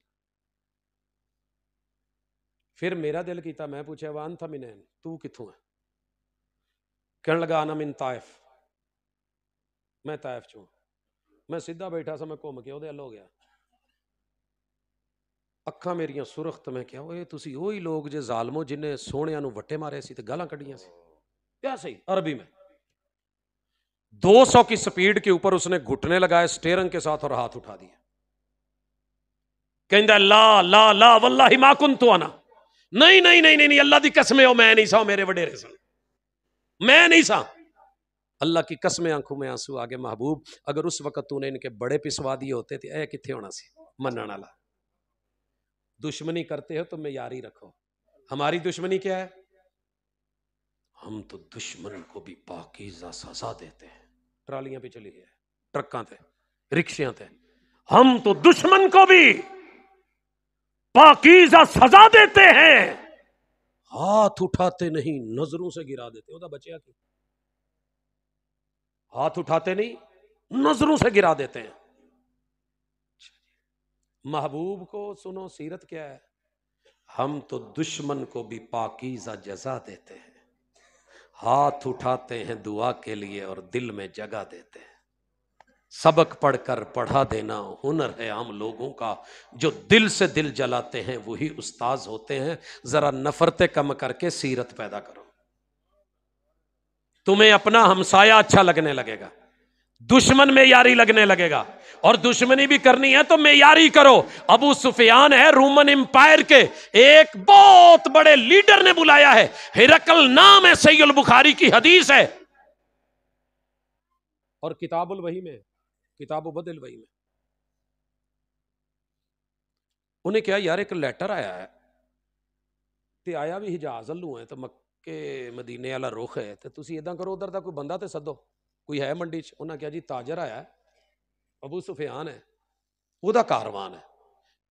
फिर मेरा दिल किया, मैं पूछा वा अंत मिनैन, तू कित्थों है? कहने लगा आना मिन ताइफ, मैं ताइफ चो। मैं सीधा बैठा सा, मैं घूम के ਉਹਦੇ ਵੱਲ हो गया, ਅੱਖਾਂ ਮੇਰੀਆਂ ਸੁਰਖਤ, मैं क्या ओए तुसी वही लोग जे जालमो जिन्हें सोहणियां नूं वट्टे मारे सी ते गालां कढ़ियां सी? क्या सही अरबी में 200 की स्पीड के ऊपर उसने घुटने लगाए स्टीयरिंग के साथ और हाथ उठा दिए। कहता ला ला ला वल्लाहि मा कुन्तु अना, नहीं नहीं नहीं नहीं, नहीं अल्लाह की कसम हो मैं नहीं सा, मेरे वडेरे सन, मैं नहीं सा। अल्लाह की कसम आंखों में आंसू आ गए। महबूब अगर उस वक्त तूने इनके बड़े पिसवा दिए होते थे ए किथे होना सी मनन वाला। दुश्मनी करते हो तो मेयारी रखो। हमारी दुश्मनी क्या है? हम तो दुश्मन को भी पाकीज़ा सजा देते हैं। ट्रालियां पे चली है, ट्रकों ते, रिक्शियां ते, हम तो दुश्मन को भी पाकीज़ा सजा देते हैं, हाथ उठाते नहीं नजरों से गिरा देते। ओदा बचिया की हाथ उठाते नहीं नजरों से गिरा देते हैं। महबूब को सुनो सीरत क्या है, हम तो दुश्मन को भी पाकीज़ा जजा देते हैं, हाथ उठाते हैं दुआ के लिए और दिल में जगह देते हैं। सबक पढ़कर पढ़ा देना हुनर है आम लोगों का, जो दिल से दिल जलाते हैं वही उस्ताज होते हैं। जरा नफरतें कम करके सीरत पैदा करो, तुम्हें अपना हमसाया अच्छा लगने लगेगा, दुश्मन में यारी लगने लगेगा। और दुश्मनी भी करनी है तो मेयारी करो। अबू सुफियान है रोमन एम्पायर के एक बहुत बड़े लीडर ने बुलाया है, हिरकल नाम है, सहीह बुखारी की हदीस है और किताबुल वही में, किताबुल बदल वही में। उन्हें क्या यार एक लेटर आया है ते आया भी हिजाज अल्लू है तो मक्के मदीने वाला रुख है, तो तुसी इदां करो उधर दा कोई बंदा ते सदो, कोई है मंडी च। उन्हें क्या जी ताजर आया है, अबू सुफियान है, उदा कारवान है,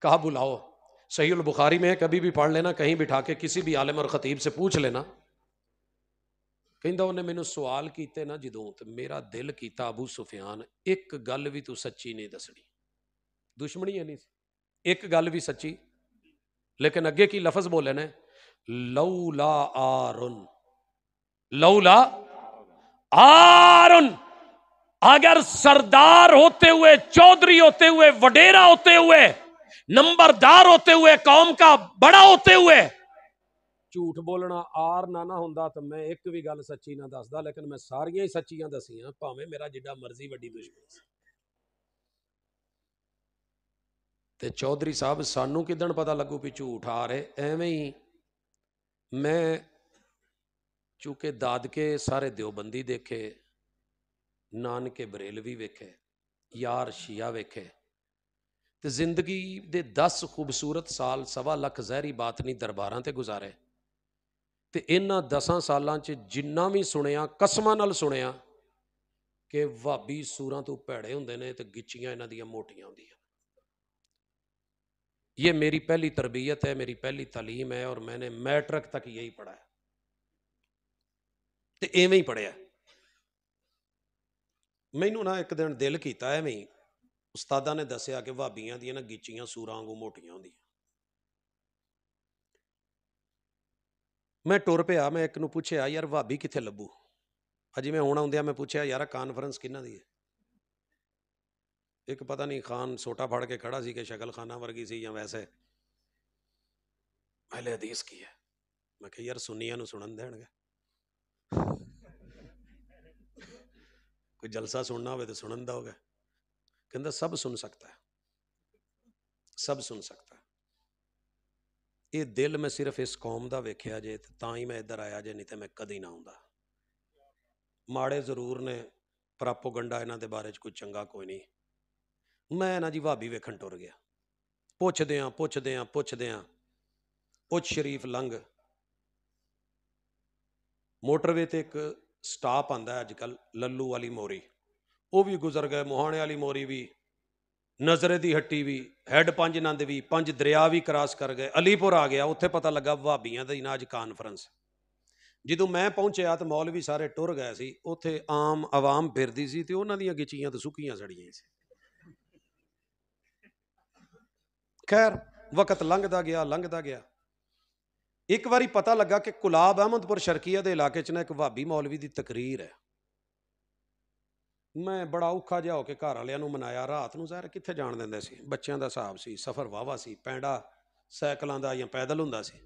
कहा बुलाओ। सहीह बुखारी में कभी भी पढ़ लेना, कहीं बिठा के किसी भी आलिम और खतीब से पूछ लेना। कहता उन्हें मैनू सवाल किए ना जदों, तो मेरा दिल किया अबू सुफियान एक गल भी तू सच्ची नहीं दसनी। दुश्मनी है नहीं, एक गल भी सच्ची, लेकिन अगे की लफज बोले ने, लौला आरुन, लौला आरुन, अगर सरदार होते हुए, चौधरी होते हुए, वडेरा होते हुए, नंबरदार होते हुए, कौम का बड़ा होते हुए झूठ बोलना आर ना ना हुंदा तो मैं एक भी गल सच्ची ना दसदा, लेकिन मैं सारियां ही सच्चियां दसियां, भावें मेरा जिड्डा मर्जी वड्डी दुश्मन। ते चौधरी साहब सानू किदन पता लगू भी झूठ आ रहे? एवें ही मैं चूंकि दादके सारे देवबंदी देखे, नानके बरेलवी वेखे, यार शिया वेखे, ते जिंदगी दे 10 खूबसूरत साल 1.25 लाख जहरी बातनी दरबारां ते गुजारे। ते इन्हां 10 सालां च जिन्ना भी सुनिया कसमां नाल सुनिया कि वाबी सूरां तो भैड़े हुंदे ने ते गिच्चियां इन्हां दियां मोटियां हुंदियां। ये मेरी पहली तरबियत है, मेरी पहली तालीम है और मैंने मैट्रिक तक यही पढ़ा है ते एवें ही पढ़िया। मैनू ना एक दिन दिल कीता एवें ही, उस्तादा ने दसिया कि भाबियां दी ना गिच्चियां सूरां वांगू मोटियां हुंदियां। मैं टुर पिया, मैं एक नूं पुछया यार भाबी कित्थे लभू? अजी मैं हुण आउंदिया मैं पुछया यार कानफ्रेंस किन्हां दी है? एक पता नहीं खान सोटा फड़ के खड़ा सी कि शक्ल खाना वर्गी सी या वैसे, पहले हदीस की है। मैं कहा यार सुन्नियां नूं सुनन देणगे, कोई जलसा सुनना हो तो सुनन दोगे? कहंदा सब सुन सकता है, सब सुन सकता है। ये दिल मैं सिर्फ इस कौम का वेख्या जे तां ही मैं इधर आया जे, नहीं तो मैं कदी ना आउंदा। माड़े जरूर ने, प्रापोगंडा इन्हां दे बारे च कोई चंगा कोई नहीं। मैं ना जी भाभी वेखण टुर गया, पुछदियां पुछदियां पुछदियां उच शरीफ लंघ, मोटरवे ते एक स्टाप आंदा है अजकल लल्लू वाली मोरी, वो भी गुजर गए, मोहाने वाली मोरी भी, नजरे दी हट्टी भी, हैड पंज नंद भी, पंज दरिया भी क्रॉस कर गए, अलीपुर आ गया, उत्थे पता लगा भाबियां दी ना अज कानफ्रेंस। ਜਦੋਂ मैं पहुंचया तो मौलवी सारे टुर गए सी, उत्थे आम आवाम फिरदी सी ते उन्हां दीयां गिच्चियां तो सुक्कियां सड़ियां सी। खैर वक्त लंघदा गया। एक बारी पता लगा कि कुलाब अहमदपुर शर्कीया के इलाके च ना एक भाबी मौलवी की तकरीर है। मैं बड़ा औखा जिहा होके घर वालियां नूं मनाया, रात नूं ज़ाहिर कित्थे जाण दिंदे सी, बच्चियां दा हिसाब सी, सफ़र वाहवा सी, पैंडा सैकलों का या पैदल हुंदा सी।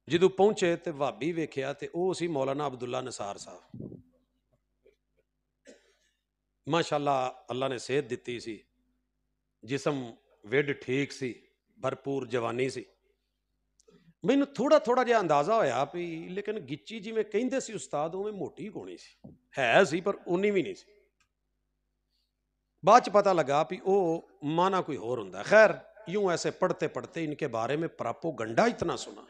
ਜਦੋਂ पहुंचे तो भाभी वेख्या तो वह सी मौलाना अब्दुल्ला निसार साहब। माशाअल्लाह अल्लाह ने सेहत दी सी, जिसम विड ठीक सी, भरपूर जवानी सी। मैनू थोड़ा थोड़ा जिहा अंदाजा होया भी लेकिन गिच्ची जिवें कहिंदे सी उस्ताद उवें मोटी कोनी सी, है सी पर उन्नी भी नहीं सी। बाद च पता लगा भी वो माना कोई होर हुंदा। खैर यूं ऐसे पढ़ते पढ़ते इनके बारे में प्रोपोगंडा इतना सुना,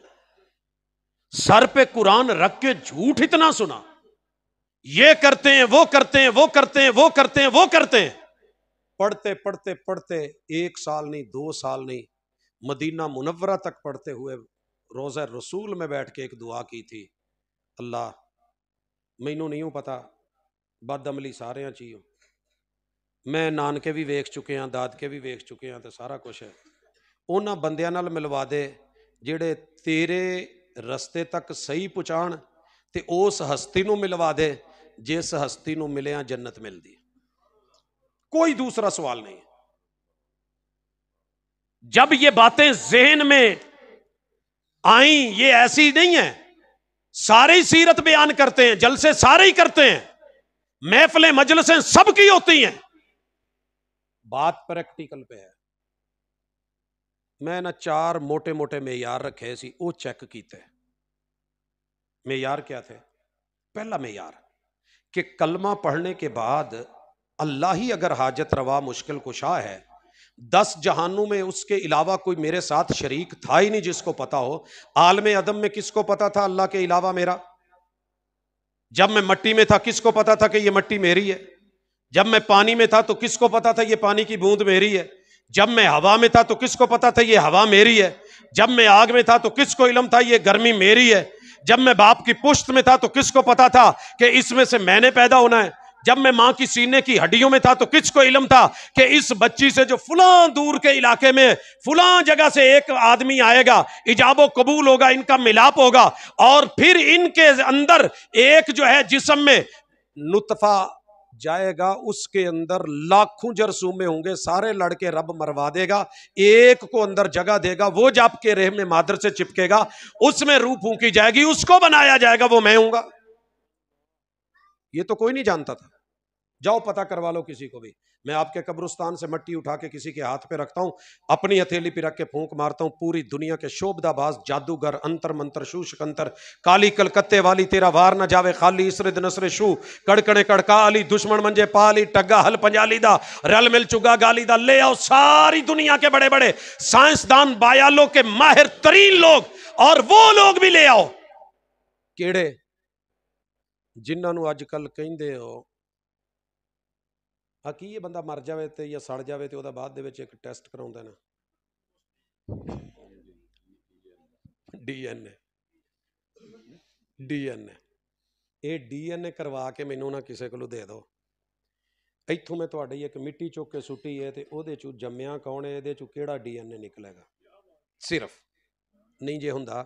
सर पे कुरान रख के झूठ इतना सुना, ये करते हैं वो करते हैं वो करते हैं वो करते हैं वो करते हैं। पढ़ते पढ़ते पढ़ते 1 साल नहीं 2 साल नहीं, मदीना मुनव्वरा तक पढ़ते हुए रोज़ा रसूल में बैठ के एक दुआ की थी, अल्लाह मैनू नहीं पता बदअमली सारे ची हो, मैं नानके भी वेख चुके हैं दादके भी वेख चुके हैं तो सारा कुछ है, उन्हां बंदियां नाल मिलवा दे जिहड़े तेरे रस्ते तक सही पहुँचाण ते उस हस्ती नूं मिलवा दे जिस हस्ती नूं मिलिया जन्नत मिलदी। कोई दूसरा सवाल नहीं। जब ये बातें ज़हन में आई, ये ऐसी नहीं है सारे ही सीरत बयान करते हैं, जलसे सारे ही करते हैं, महफिलें मजलिसें सबकी होती हैं, बात प्रैक्टिकल पे है। मैं ना 4 मोटे मोटे मेयार रखे सी, वो चेक कीते। मेयार क्या थे? पहला मेयार कि कलमा पढ़ने के बाद अल्लाह ही अगर हाजत रवा मुश्किल कुशा है, 10 जहानों में उसके अलावा कोई मेरे साथ शरीक था ही नहीं जिसको पता हो। आलम अदम में किसको पता था अल्लाह के अलावा मेरा? जब मैं मट्टी में था किसको पता था कि ये मट्टी मेरी है? जब मैं पानी में था तो किसको पता था ये पानी की बूंद मेरी है? जब मैं हवा में था तो किसको पता था ये हवा मेरी है? जब मैं आग में था तो किसको इल्म था ये गर्मी मेरी है? जब मैं बाप की पुश्त में था तो किसको पता था कि इसमें से मैंने पैदा होना है? जब मैं मां की सीने की हड्डियों में था तो किसको इल्म था कि इस बच्ची से जो फुलां दूर के इलाके में फुलां जगह से एक आदमी आएगा, इजाबो कबूल होगा, इनका मिलाप होगा और फिर इनके अंदर एक जो है जिस्म में नुतफा जाएगा, उसके अंदर लाखों जरसूमे होंगे, सारे लड़के रब मरवा देगा, एक को अंदर जगह देगा, वो जब के रेह में मादर से चिपकेगा, उसमें रूह फूंकी जाएगी, उसको बनाया जाएगा, वो मैं हूंगा। ये तो कोई नहीं जानता था। जाओ पता करवा लो किसी को भी। मैं आपके कब्रिस्तान से मट्टी उठा के किसी के हाथ पे रखता हूं, अपनी हथेली पे रख के फूंक मारता हूं, पूरी दुनिया के शोभदाबाज जादूगर अंतर मंत्र शूशकंतर काली कलकत्ते वाली तेरा वार न जावे खाली इसरद नसरे शू कड़कड़े कड़का अली दुश्मन मंजे पाली टग्गा हल पंजाली दा रल मिल चुगा गाली दा, ले आओ सारी दुनिया के बड़े बड़े साइंसदान बायालों के माहिर तरीन लोग, और वो लोग भी ले आओ केड़े जिन्होंने अजकल कहंदे हो कि ये बंदा मर जाए तो या सड़ जाए तो बाद एक टेस्ट कराउंदे ने DNA ये DNA करवा के मैनू ना किसी को दे दो, इत्थों मैं तुहाडी एक मिट्टी चुक के सुट्टी है तो उहदे चों जम्मिया कौन है, इहदे चों किहड़ा DNA निकलेगा? सिर्फ नहीं जे हुंदा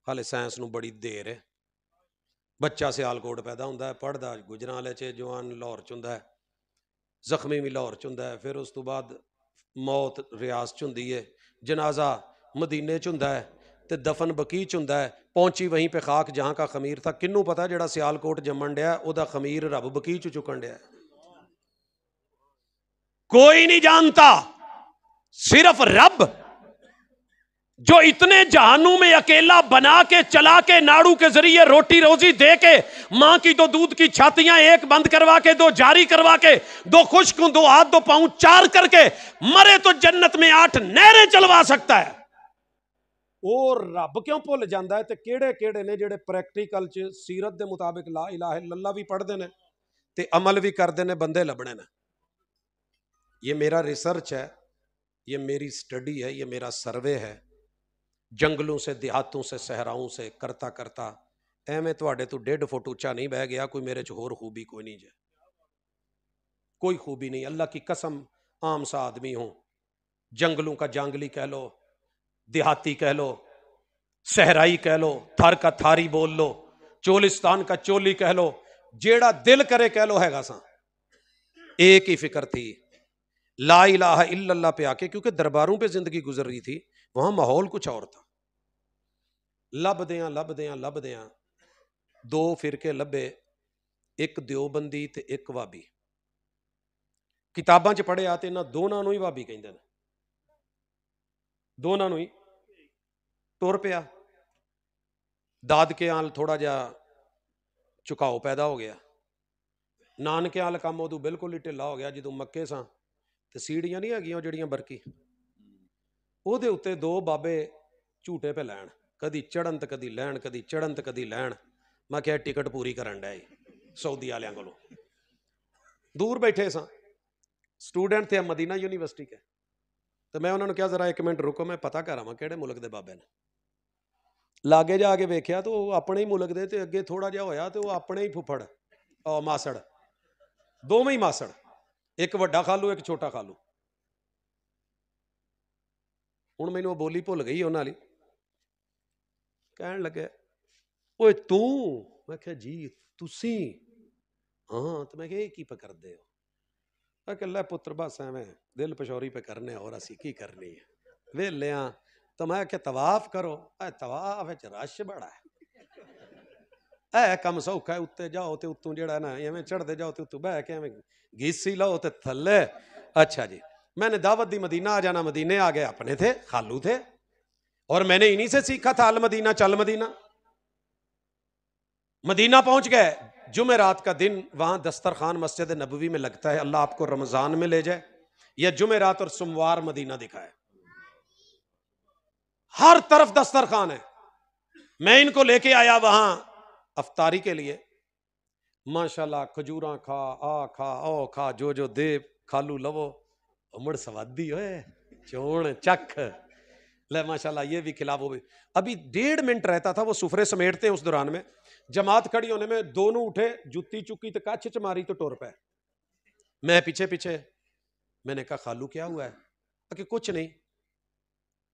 हाले साइंस नूं बड़ी देर है। बच्चा सियालकोट पैदा हुंदा है, पढ़दा गुजरांवाले च, जवान लाहौर च हुंदा है, जख्मी भी लाहौर च हुंदा है, फिर उस तो बाद मौत रियाज च हुंदी है, जनाजा मदीने च हुंदा है ते दफन बकी च हुंदा है, पहुंची वहीं पे खाक जहां का खमीर था। किन्नू पता जेड़ा सियालकोट जम्मन डिया ओदा खमीर रब बकी च चुकन डिया? कोई नहीं जानता, सिर्फ रब जो इतने जहानों में अकेला बना के चला के नाड़ू के जरिए रोटी रोजी दे के मां की 2 दूध की छातियां, 1 बंद करवा के 2 जारी करवा के 2 खुश्क 2 हाथ 2 पांव 4 करके मरे तो जन्नत में 8 नहरें चलवा सकता है। और रब क्यों भुल जाता है? तो केड़े केड़े ने जेड़े प्रैक्टिकल च सीरत के मुताबिक ला इलाहा इल्लल्लाह भी पढ़ते हैं ते अमल भी करते हैं, बंदे लभने ने। ये मेरा रिसर्च है, ये मेरी स्टडी है, ये मेरा सर्वे है, जंगलों से देहातों से सहराओं से करता करता एवें तुहाडे तो 1.5 फुट उच्चा नहीं बह गया। कोई मेरे च होर खूबी कोई नहीं जे, कोई खूबी नहीं, अल्लाह की कसम आम सा आदमी हूं, जंगलों का जंगली कह लो, देहाती कह लो, सहराई कह लो, थार का थारी बोल लो, चोलिस्तान का चोली कह लो, जेड़ा दिल करे कह लो, हैगा सा। एक ही फिक्र थी, ला इलाहा इल्लल्लाह पे आके, क्योंकि दरबारों पे जिंदगी गुजर रही थी, वहां माहौल कुछ और था। लभदियां 2 फिरके लभे, एक दियोबंदी ते एक वाबी। किताबां च पढ़िया ते इन्हां दोनों नूं ही वाबी कहंदे ने। ਦੋਨਾਂ ਨੂੰ ਹੀ ਤੁਰ ਪਿਆ। ਦਾਦਕੇ ਆਲ ਥੋੜਾ ਜਿਹਾ ਝੁਕਾਓ ਪੈਦਾ ਹੋ ਗਿਆ, ਨਾਨਕੇ ਆਲ ਕੰਮ ਉਦੋਂ ਬਿਲਕੁਲ ਹੀ ਢਿੱਲਾ ਹੋ ਗਿਆ। ਜਦੋਂ ਮੱਕੇ ਸਾਂ ਤੇ ਸੀੜੀਆਂ ਨਹੀਂ ਹੈਗੀਆਂ ਉਹ ਜਿਹੜੀਆਂ ਬਰਕੀ, ਉਹਦੇ ਉੱਤੇ ਦੋ ਬਾਬੇ ਝੂਟੇ ਪੇ ਲੈਣ, ਕਦੀ ਚੜਨ ਤੇ ਕਦੀ ਲੈਣ, ਕਦੀ ਚੜਨ ਤੇ ਕਦੀ ਲੈਣ। ਮੈਂ ਕਿਹਾ ਟਿਕਟ ਪੂਰੀ ਕਰਨ ਡਿਆ ਸਾਊਦੀ ਵਾਲਿਆਂ ਕੋਲੋਂ। ਦੂਰ ਬੈਠੇ ਸਾਂ, ਸਟੂਡੈਂਟ ਥੇ ਮਦੀਨਾ ਯੂਨੀਵਰਸਿਟੀ ਕੇ। ਤੇ ਮੈਂ ਉਹਨਾਂ ਨੂੰ ਕਿਹਾ ਜ਼ਰਾ 1 ਮਿੰਟ ਰੁਕੋ, ਮੈਂ ਪਤਾ ਕਰ ਆਵਾਂ ਕਿਹੜੇ ਮੁਲਕ ਦੇ ਬਾਬੇ ਨੇ। ਲਾਗੇ ਜਾ ਕੇ ਵੇਖਿਆ ਤੇ ਉਹ ਆਪਣੇ ਹੀ ਮੁਲਕ ਦੇ, ਤੇ ਅੱਗੇ ਥੋੜਾ ਜਿਹਾ ਹੋਇਆ ਤੇ ਉਹ ਆਪਣੇ ਹੀ ਫੁੱਫੜ ਮਾਸੜ, ਦੋਵੇਂ ਹੀ ਮਾਸੜ, ਇੱਕ ਵੱਡਾ ਖਾਲੂ ਇੱਕ ਛੋਟਾ ਖਾਲੂ। ਹੁਣ ਮੈਨੂੰ ਉਹ ਬੋਲੀ ਭੁੱਲ ਗਈ ਉਹਨਾਂ ਲਈ। ਕਹਿਣ ਲੱਗੇ ਓਏ ਤੂੰ, ਮੈਂ ਕਿਹਾ ਜੀ ਤੁਸੀਂ? ਹਾਂ। ਤੇ ਮੈਂ ਕਿਹਾ ਇਹ ਕੀ ਕਰਦੇ ਹੋ? ਮੈਂ ਕਿਹਾ ਲੈ ਪੁੱਤਰ ਬਸ ਐਵੇਂ ਦਿਲ ਪਸ਼ੌਰੀ ਪੇ ਕਰਨੇ, ਹੋਰ ਅਸੀਂ ਕੀ ਕਰਨੀ ਹੈ, ਵੇਲਿਆਂ। ਤਾਂ ਮੈਂ ਕਿਹਾ ਤਵਾਫ ਕਰੋ। ਤਵਾਫ ਵਿੱਚ ਰਸ਼ ਬੜਾ ਹੈ, ਕੰਮ ਸੌਖਾ ਹੈ, ਉੱਤੇ ਜਾਓ ਤੇ ਉੱਤੋਂ ਜਿਹੜਾ ਨਾ ਐਵੇਂ ਚੜ੍ਹਦੇ ਜਾਓ ਤੇ ਉੱਤੋਂ ਬਹਿ ਕੇ ਐਵੇਂ ਗੀਸੀ ਲਾਓ ਤੇ ਥੱਲੇ। अच्छा जी, मैंने दावत दी मदीना आ जाना। मदीने आ गए, अपने थे खालू थे, और मैंने इन्हीं से सीखा था अल मदीना चल मदीना। मदीना पहुंच गए, जुमेरात का दिन, वहां दस्तरखान मस्जिद नबवी में लगता है। अल्लाह आपको रमजान में ले जाए या जुमेरात और सोमवार मदीना दिखाए, हर तरफ दस्तरखान है। मैं इनको लेके आया वहां अफ्तारी के लिए। माशाल्लाह खजूरा खा, आ खा, ओ खा, जो जो दे खालू लवो, उमड़ सवादी होए चोण चख ले, माशाल्लाह ये भी खिला वो भी। अभी 1.5 मिनट रहता था, वो सुफरे समेटते हैं उस दौरान में। जमात खड़ी होने में दोनों उठे, जुत्ती चुकी तो कच्छ च मारी तो टुर पे। मैं पीछे पीछे। मैंने कहा खालू क्या हुआ है? कि कुछ नहीं,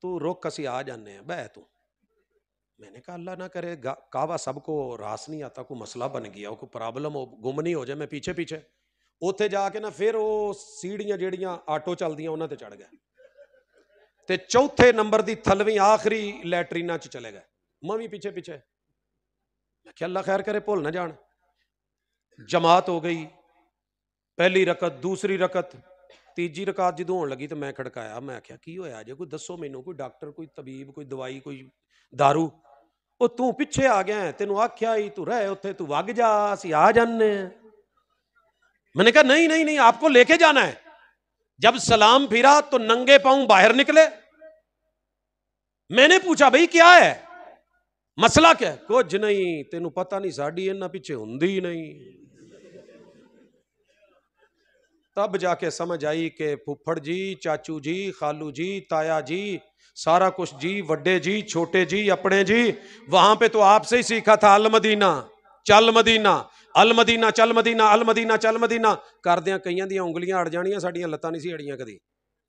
तू रुक कसी आ जाने हैं, बह तू। मैंने कहा अल्लाह ना करे कावा सबको रास नहीं आता, कोई मसला बन गया हो, कोई प्रॉब्लम हो, गुम नहीं हो जाए। मैं पीछे पीछे ਉੱਥੇ ਜਾ ਕੇ ਨਾ ਫਿਰ ਉਹ ਸੀੜੀਆਂ ਜਿਹੜੀਆਂ ਆਟੋ ਚੱਲਦੀਆਂ ਉਹਨਾਂ ਤੇ ਚੜ ਗਏ ਤੇ ਚੌਥੇ ਨੰਬਰ ਦੀ ਥਲਵੀਂ ਆਖਰੀ ਲੈਟਰੀਨਾਂ 'ਚ ਚਲੇ ਗਏ। ਮੈਂ ਵੀ ਪਿੱਛੇ ਪਿੱਛੇ। मैं क्या अल्लाह खैर करे भुल ना जान। जमात हो गई, पहली रकत, दूसरी रकत, तीजी रकात जो होने लगी तो मैं खड़काया। मैं आख्या की होया जे, कोई दसो मैनू, कोई डॉक्टर, कोई तबीब, कोई दवाई, कोई दारू। वो तू पिछे आ गया, तेनू आख्या ही तू रह उत्थे, तू वग जा, असीं आ जाने। मैंने कहा नहीं नहीं नहीं, आपको लेके जाना है। जब सलाम फिरा तो नंगे पांव बाहर निकले। मैंने पूछा भाई क्या है, मसला क्या? कुछ नहीं, तेनू पता नहीं, साड़ी इन्हां पिछे हुंदी ही नहीं। तब जाके समझ आई कि फुफड़ जी, चाचू जी, खालू जी, ताया जी, सारा कुछ जी, वड्डे जी, छोटे जी, अपने जी, वहां पे तो आपसे ही सीखा था अल मदीना चल मदीना, अल मदीना चल मदीना, अल मदीना चल मदीना। करदियां कईयां दियां उंगलियां अड़ जानियां, साडियां लत्तां नहीं सी अड़ियां कदी।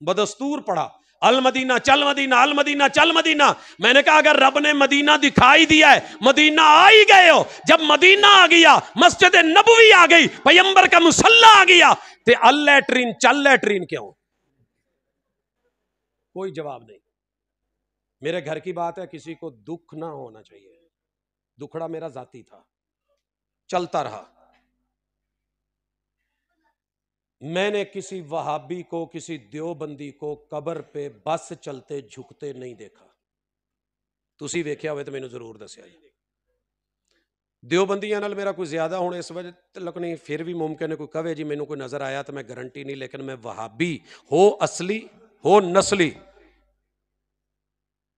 बदस्तूर पड़ा अल मदीना चल मदीना, अल मदीना चल मदीना। मैंने कहा अगर रब ने मदीना दिखाई दिया है, मदीना आ ही गए हो। जब मदीना आ गया, मस्जिद नबवी आ गई, पैगंबर का मुसल्ला आ गया, ते अल लैट्रीन चल लैट्रीन क्यों? कोई जवाब नहीं। मेरे घर की बात है, किसी को दुख ना होना चाहिए। दुखड़ा मेरा जाती था, चलता रहा। मैंने किसी वहाबी को, किसी देवबंदी को कबर पे बस चलते झुकते नहीं देखा। तुसी वेख्या होवे तो मैनू जरूर दस्या जी। देवबंदियां नाल मेरा कोई ज्यादा होने इस वजह तक नहीं, फिर भी मुमकिन है कोई कहे जी मैनू कोई नजर आया तो मैं गारंटी नहीं, लेकिन मैं वहाबी हो असली हो नस्ली,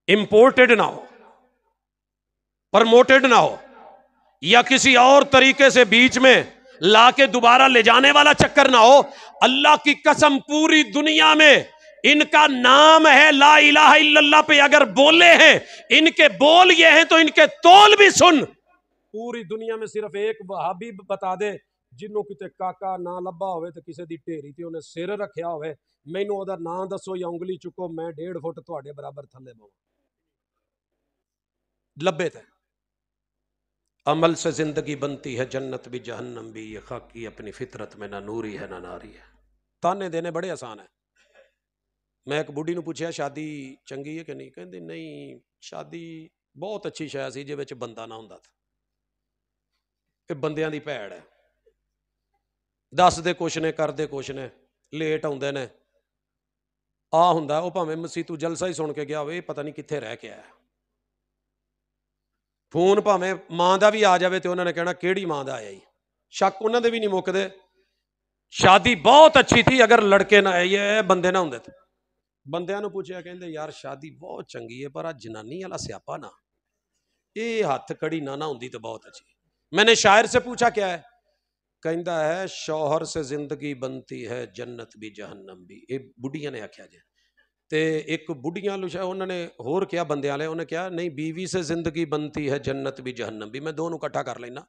इंपोर्टेड ना हो, प्रमोटेड ना हो, या किसी और तरीके से बीच में लाके दोबारा ले जाने वाला चक्कर ना हो। अल्लाह की कसम पूरी दुनिया में इनका नाम है ला इलाहा इल्लल्लाह पे अगर बोले हैं, इनके बोल ये हैं तो इनके तोल भी सुन। पूरी दुनिया में सिर्फ एक वहाबी बता दे जिन्हों किते काका ना लब्बा होवे ते किसी दी ढेरी ते उन्हें सिर रखिया होवे, मैनू ओहदा नाम दसो या उंगली चुको, मैं 1.5 फुट तुहाडे बराबर थले बवां। लब्बे थे। अमल से जिंदगी बनती है, जन्नत भी जहन्नम भी, ये खाकी अपनी फितरत में ना नूरी है ना नारी है। ताने देने बड़े आसान है। मैं एक बुढ़ी नूं पूछया शादी चंगी है कि नहीं, कहंदी नहीं शादी बहुत अच्छी शै सी जे विच बंदा ना हुंदा। ये बंदियां दी भैड़ है, दसदे कुछ ने करदे कुछ ने, लेट आउंदे ने, आ हुंदा वो भावें मसीतू जलसा ही सुन के गया होवे, पता नहीं कित्थे रह के आया। फोन भावें मां का भी आ जाए तो उन्होंने कहना किहड़ी मां का आया ही, शक उन्होंने भी नहीं मुकदे। शादी बहुत अच्छी थी, अगर लड़के ना आए बंदे ना होंदे। बंदियां नूं पूछया, कहंदे यार शादी बहुत चंगी है पर आ जनानी वाला स्यापा ना, ये हथ कड़ी ना होंदी तो बहुत अच्छी। मैंने शायर से पूछा क्या है, कहता है शौहर से जिंदगी बनती है जन्नत भी जहन्नम भी। ये बुढ़िया ने आख्या जे, ते एक बुढ़िया लुशा उन्होंने होर क्या बंदे वाले, उन्हें क्या नहीं बीवी से जिंदगी बनती है जन्नत भी जहन्नम भी। मैं दोनों इकट्ठा कर लेना,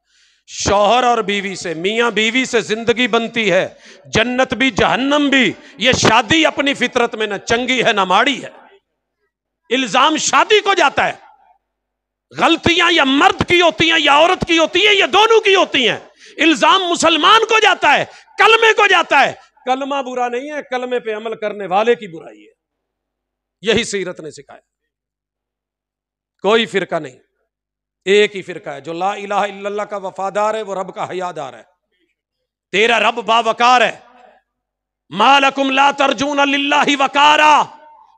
शौहर और बीवी से, मियाँ बीवी से जिंदगी बनती है जन्नत भी जहन्नम भी। ये शादी अपनी फितरत में ना चंगी है ना माड़ी है। इल्जाम शादी को जाता है, गलतियां या मर्द की होती हैं या औरत की होती है, या दोनों की होती हैं। इल्जाम मुसलमान को जाता है, कलमे को जाता है। कलमा बुरा नहीं है, कलमे पे अमल करने वाले की बुराई है। यही सीरत ने सिखाया। कोई फिरका नहीं, एक ही फिरका है जो ला इलाहा इल्लल्लाह का वफादार है, वो रब का हयादार है। तेरा रब बावकार है। मालकुम ला तर्जून लिल्लाहि वकारा,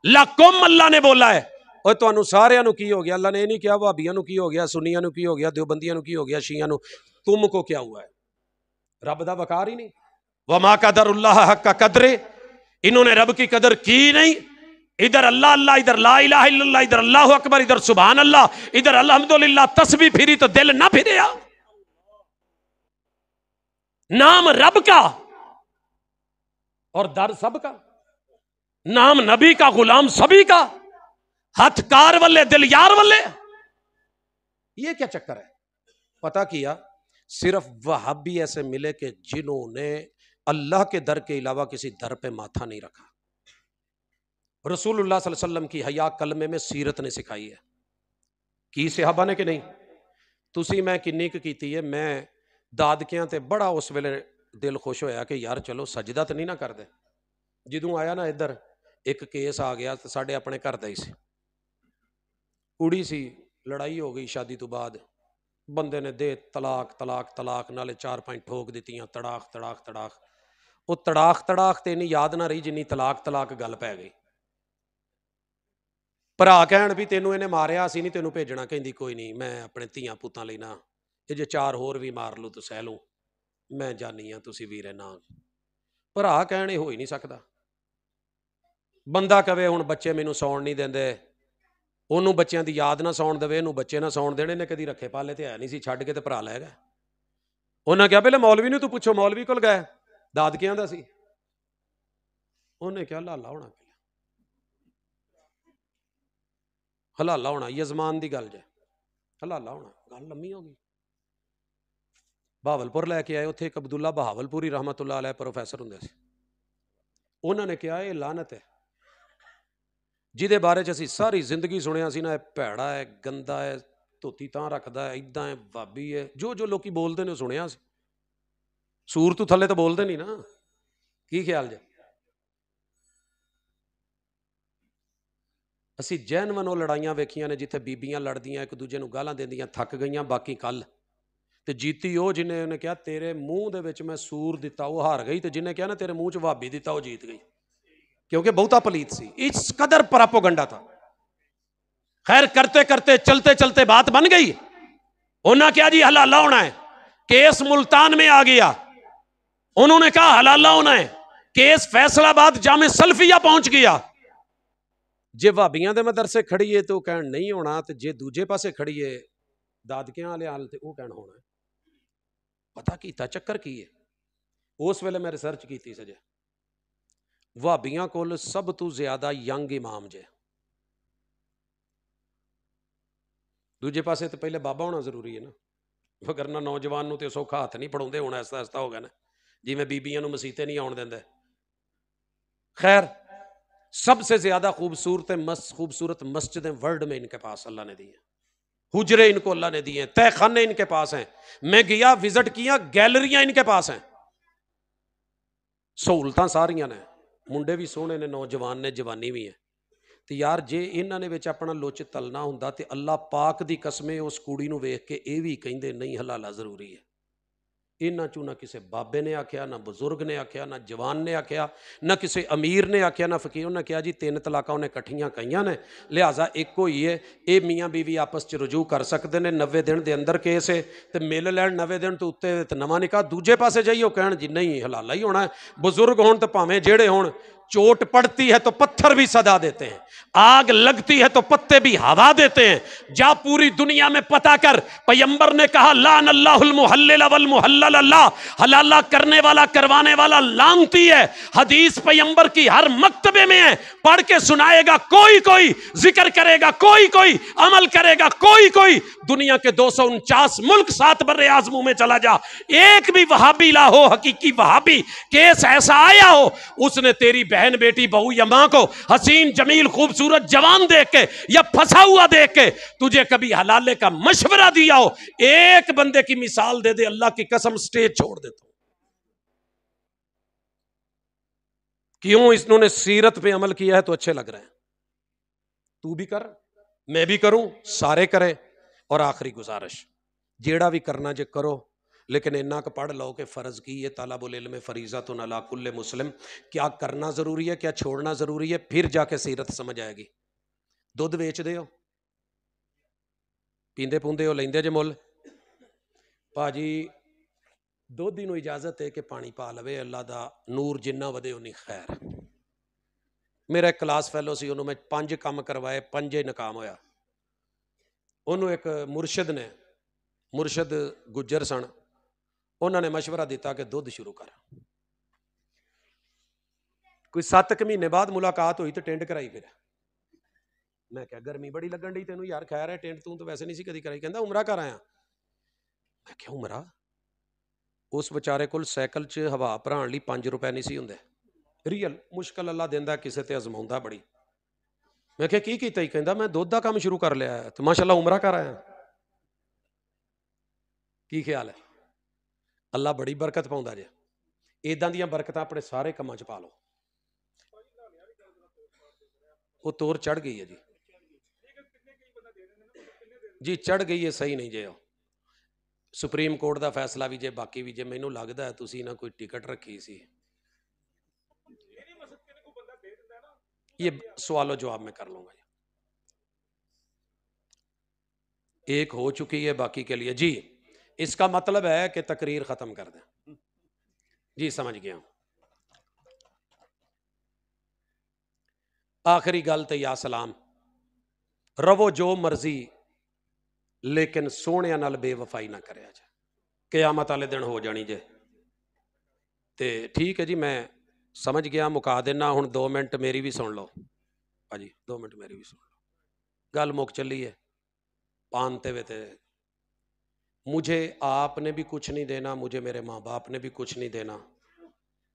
लकुम अल्लाह ने बोला है। और तुहानू सारियां नू की हो गया, अल्लाह ने नहीं किया भाबियां नू की हो गया, सुन्नियां नू की हो गया, देवबंदियां नू की हो गया, शियां नू, तुमको क्या हुआ है? रब दा वकार ही नहीं। वमा कदरुल्लाह हक्का कदरे, इन्होंने रब की कदर की नहीं। इधर अल्लाह अल्लाह, इधर ला इलाहा इल्लल्लाह, इधर अल्लाहु अकबर, इधर सुभान अल्लाह, इधर अल्हम्दुलिल्लाह। तस्बीह फिरी तो दिल ना फिरे। नाम रब का और दर सबका, नाम नबी का गुलाम सभी का, हथ कार वल्ले दिल यार वल्ले। ये क्या चक्कर है? पता किया, सिर्फ वहाबी ऐसे मिले कि जिन्होंने अल्लाह के दर के अलावा किसी दर पे माथा नहीं रखा। रसूलुल्लाह सल्लल्लाहु अलैहि वसल्लम की हया कलमे में सीरत ने सिखाई है। की सहाबा ने कि नहीं? तुसी मैं किन्नी कीती है। मैं दादकियां ते बड़ा उस वेले दिल खुश होया कि यार चलो सजदा तो नहीं ना करते। जदों आया ना इधर एक केस आ गया, तो साढ़े अपने घर का ही सी, कुड़ी सी, लड़ाई हो गई शादी तो बाद, बंदे ने दे तलाक तलाक तलाक, नाले 4-5 ठोक दित्तियां, तड़ाक तड़ाक तड़ाक। वो तड़ाक तड़ाक तो इन्नी याद ना रही जिन्नी तलाक तलाक गल पै गई। भरा कहण भी तेनों इन्हें मारिया, असीं नहीं तेनों भेजना। कहंदी कोई नहीं, मैं अपने धीआं पुत्तां लई ना, ये जे 4 होर भी मार लू तो सह लूं, मैं जानी हाँ, तुसीं वीरे ना। भरा कहण हो ही नहीं सकता। बंदा कवे हुण बच्चे मैनूं सौण नहीं देंदे, ਉਹਨੂੰ ਬੱਚਿਆਂ ਦੀ याद ना सौण देवे, ਇਹਨੂੰ ਬੱਚੇ ना सौण देने, ने कदी रखे पाले तो है नहीं सी, छड्ड के तो भरा लै गया। उन्हें कहा पहले मौलवी नूं तू पुछो, मौलवी कोल गए, दादकियां दा सी। उन्हें कहा हलाला होना, हलाला होना यजमान की गल जे, हलाला होना, गल लम्मी हो गई। बहावलपुर लैके आए, उत्थे एक अब्दुल्ला बहावलपुरी रहमतुल्लाह अलैह प्रोफैसर हुंदे सी। उन्होंने कहा यह लानत है, जिहदे बारे च असीं सारी जिंदगी सुनिया सी ना, भैड़ा है, गंदा है, धोती तां रखदा है, इदां है, भाबी है, जो जो लोग बोलते हैं सुनिया सी। सूर तो थले तो बोलते नहीं ना। की ख्याल जे? असीं जैनवन वो लड़ाइयां वेखियां ने जिथे बीबियां लड़दियां, एक दूजे नूं गालां देंदियां, थक गईयां बाकी कल, ते जीती वो जिन्हें उन्हें कहा तेरे मूँह दे विच मैं सूर दिता, वो हार गई, तो जिन्हें कहा ना तेरे मूँह च भाबी दिता, वो जीत गई, क्योंकि बहुता पलीत सी। इस कदर प्रोपेगेंडा था। खैर करते करते चलते चलते बात बन गई। उन्होंने क्या जी हलाला होना है, केस मुल्तान में आ गया। उन्होंने कहा हलाला होना है, केस फैसलाबाद जामे सल्फिया पहुंच गया। जे भाबियां दे मदरसे खड़ी है तो कहण नहीं होना, तो जे दूजे पासे खड़ी है दादकियां वाले हाल तो कहण होना है। पता कीता चक्कर की है? उस वेले मैं रिसर्च की सजे, भाबियां कोल सब तो ज्यादा यंग इमाम जे, दूजे पासे तो पहले बाबा होना जरूरी है ना, वरना नौजवान तो सौखा हाथ नहीं पढ़ाते, होना ऐसा ऐसा हो गया ना, जिमें बीबियां नूं मसीते नहीं आउण देंदे। खैर सबसे ज्यादा खूबसूरत मस्जिदें वर्ल्ड में इनके पास अल्लाह ने दी है, हुजरे इनको अल्लाह ने दिए हैं, तहखाने इनके पास हैं। मैं गया विजिट किया, गैलरियां इनके पास हैं, सहूलतां सारियां ने, मुंडे भी सोहने ने, नौजवान ने, जवानी भी है। तो यार जे इन्हां ने विच अपना लुच तलना हुंदा ते अल्लाह पाक दी कसमें उस कुड़ी नूं वेख के ये भी कहिंदे नहीं हलाला जरूरी है। इन्हां चों ना किसी बाबे ने आख्या, ना बजुर्ग ने आख्या, ना जवान ने आख्या, ना किसी अमीर ने आख्या, ना फकीर। उन्हें कहा जी 3 तलाक उन्हें कट्ठियां कईयां ने, लिहाजा एक ही है, ये मियाँ बीवी आपस च रजू कर सकते हैं। 90 दिन के अंदर केस है तो मिल लैन 90 दिन तो उत्ते तो नवा निकाह। दूजे पासे जाइए कह जी नहीं हलाला ही होना है। बुजुर्ग होन तो भावें जेड़े होन, चोट पड़ती है तो पत्थर भी सदा देते हैं, आग लगती है तो पत्ते भी हवा देते हैं। जा पूरी दुनिया में पता कर, पैगंबर ने कहा लान अल्लाहुल मुहल्लिल वल मुहल्लल, अल्लाह हलाला करने वाला करवाने वाला लानती है। हदीस पैगंबर की हर मक्तबे में है, पढ़ के सुनाएगा कोई कोई, जिक्र करेगा कोई कोई, अमल करेगा कोई कोई। दुनिया के 249 मुल्क 7 बर्रे आजमों में चला जा, एक भी वहाबी ला हो, हकीकी वहाबी केस ऐसा आया हो उसने तेरी बहन बेटी बहू या मां को हसीन जमील खूबसूरत जवान देख के या फंसा हुआ देख के तुझे कभी हलाले का मशवरा दिया हो, एक बंदे की मिसाल दे दे, अल्लाह की कसम स्टेज छोड़ देता हूं। क्यों? इन्होंने सीरत पे अमल किया है तो अच्छे लग रहे हैं। तू भी कर, मैं भी करूं, सारे करें। और आखिरी गुजारिश, जेड़ा भी करना जे करो, लेकिन इन्ना क पढ़ लो कि फ़र्ज़ की ये तलबुल इल्म फ़रीज़तुन अला कुल्लि मुस्लिम। क्या करना ज़रूरी है, क्या छोड़ना ज़रूरी है, फिर जाके सीरत समझ आएगी। दुध बेचते हो, पींदे पुंदे हो, लेंदे जे मुल, भाजी दुध नूं इजाजत है कि पानी पा लवे, अल्लाह दा नूर जिन्ना वधे उन्नी खैर। मेरा एक क्लास फैलो सी, उन्होंने मैं 5 काम करवाए, 5 नाकाम होया। उन्होंने एक मुर्शद गुज्जर सन, उन्होंने मशवरा दिता कि दुध शुरू कर। कोई 7 महीने बाद मुलाकात हुई तो टेंट कराई। फिर मैं क्या गर्मी बड़ी लगन डी तेनू यार, खैर है टेंट तू तो वैसे नहीं सी कदी कराई। कहता उमरा कर आया। मैं क्या उमरा? उस बेचारे कोल साइकिल च हवा भराण लई 5 रुपए नहीं सी हुंदे। रियल मुश्किल अल्लाह दिंदा, किसे ते अजमाउंदा बड़ी। मैं क्या की कीता? ही कहंदा मैं दुध दा काम शुरू कर लिया है, तो माशाअल्लाह उमरा कर आया। की ख्याल है? अल्लाह बड़ी बरकत पाउंदा जे। इदां दियां बरकतां अपने सारे कामां च पा लो। वो तोर चढ़ गई है जी, जी चढ़ गई है, सही नहीं जे। सुप्रीम कोर्ट का फैसला भी जे, बाकी भी जे, मैनू लगता है तुसी ना कोई टिकट रखी सी। ये सवालो जवाब में कर लूंगा। एक हो चुकी है, बाकी के लिए जी। इसका मतलब है कि तकरीर खत्म कर दें जी, समझ गया। आखिरी गल तो या सलाम, रवो जो मर्जी लेकिन सोहणिया नाल बेवफाई ना करे जे। क़यामत वाले दिन हो जानी जे। तो ठीक है जी, मैं समझ गया, मुका देना। हुण 2 मिनट मेरी भी सुन लो भाजी, 2 मिनट मेरी भी सुन लो। गल मुक चली है पानते वे। मुझे आपने भी कुछ नहीं देना, मुझे मेरे माँ बाप ने भी कुछ नहीं देना।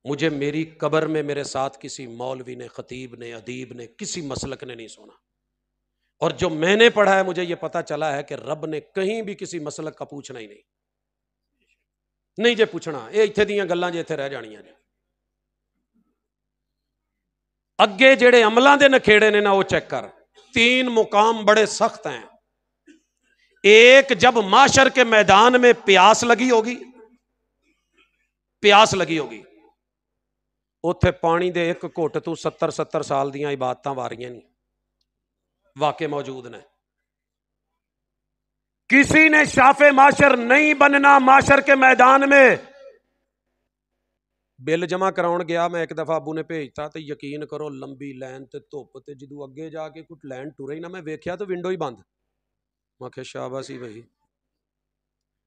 मुझे मेरी कब्र में मेरे साथ किसी मौलवी ने, खतीब ने, अदीब ने, किसी मसलक ने नहीं सोना। और जो मैंने पढ़ा है, मुझे ये पता चला है कि रब ने कहीं भी किसी मसलक का पूछना ही नहीं जे पूछना। ये इत्थे दीयां गल्लां जे इत्थे रह जानियां जे। अगे जेड़े अमलों के नखेड़े ने ना, वो चेक कर। 3 मुकाम बड़े सख्त हैं। एक, जब माशर के मैदान में प्यास लगी होगी, प्यास लगी होगी, उत्थे पानी दे एक घुट तू 70 साल दियां इबादतां वारियां नहीं, वाकई मौजूद ने। किसी ने शाफे माशर नहीं बनना। माशर के मैदान में बिल जमा कराउण गया मैं एक दफा, अबू ने भेजता, तो यकीन करो लंबी लैन ते धुप ते जदों अगे जाके कुछ लैन टुरे ही ना, मैं वेख्या तो विंडो ही बंद। मैं आख्या शाबाशी भाई।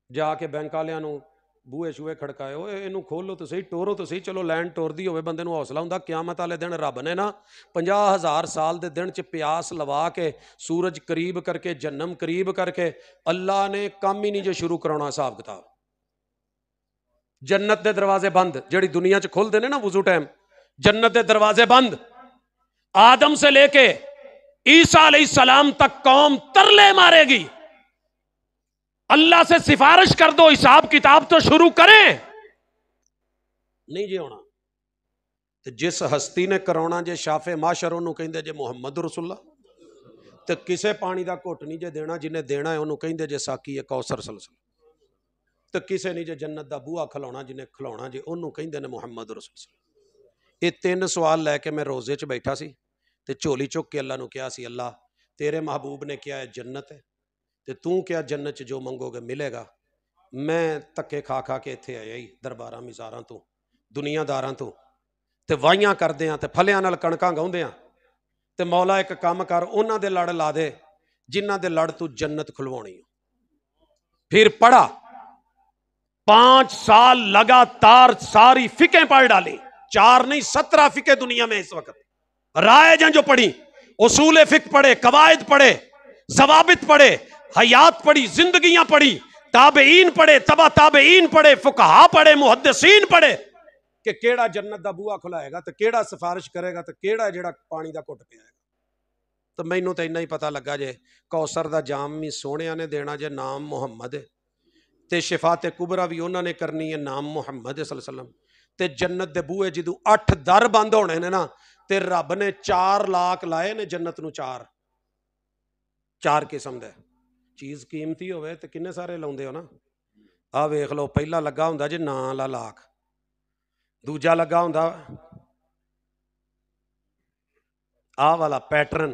जाके बैंक वालियां नूं बूहे शूहे खड़काए, इनू खोलो तो सही, टोरो तो सही। चलो लैन टोरदी होवे, बंदे नूं हौसला हुंदा। क़यामत वाले दिन रब ने ना 50,000 साल के दिन च प्यास लवा के, सूरज करीब करके, जन्नम करीब करके, अल्लाह ने काम ही नहीं जो शुरू कराउणा हिसाब किताब। जन्नत के दरवाजे बंद, जिहड़ी दुनिया च खुलदे ने ना वुजू टाइम, जन्नत के दरवाजे बंद। आदम से लेके ईसा अलैहिस्सलाम तक कौम तरले मारेगी, अल्लाह से सिफारिश कर दो, हिसाब किताब तो शुरू करें। नहीं जी होना। तो जिस हस्ती ने कराउणा जे शाफे माशर, उन्होंने कहंदे जे मुहम्मद रसूलुल्लाह। तो किसे पानी का घुट नहीं जे देना, जिन्हें देना है उन्होंने कहंदे जे साकी है कौसर सलसल। तो किसी ने जो जन्नत का बूहा खिलाना जिन्हें खिलाना जे उन्होंने कहते हैं मुहम्मद रसूल। ये 3 सवाल लैके मैं रोजे च बैठा सी ते झोली चुक के अल्लाह नूं कहा सी, अल्लाह तेरे महबूब ने क्या है जन्नत है, तो तू क्या जन्नत च जो मंगोगे मिलेगा। मैं धक्के खा खा के इत्थे आया ही दरबारां मिज़ारां तो दुनियादारां तो ते वाहियां करदे आं ते फलियां नाल कणकां गाउंदे आं ते मौला एक काम कर उन्हां दे लड़ ला दे जिन्हां दे लड़ तू जन्नत खुलवाउणी। फिर पढ़ा 5 साल लगातार सारी फिकें पढ़ डाली, 4 नहीं 17 फिकें दुनिया में इस वक्त राय जो पढ़ी, उसूल फिक पढ़े, कवायद पढ़े, जवाबित पढ़े, हयात पढ़ी, जिंदगियां पढ़ी, ताबेईन पढ़े, तबा ताबेईन पढ़े, फुकहा पढ़े, मुहद्दिसीन पढ़े कि केड़ा जन्नत दा बूहा खुलाएगा तो केड़ा सिफारिश करेगा तो केड़ा जेड़ा पानी दा घुट पियाएगा। तो मैनू तो इन्ना ही पता लगा जे कौसर दा जाम भी सोहणिया ने देना जे नाम मुहम्मद है, ते शिफाते कुबरा भी उन्होंने करनी है नाम मुहम्मद सल्लल्लाहु अलैहि वसल्लम। ते जन्नत दे बूहे जदों 8 दर बंद होने ने ना ते रब ने 4 लाख लाए ने जन्नत नूं। 4 किस्म दे चीज़ कीमती होवे ते किन्ने सारे लाउंदे हो ना। आ वेख लो पहला लगा हुंदा जे नां ला लाख, दूजा लगा हुंदा आ वाला पैटर्न,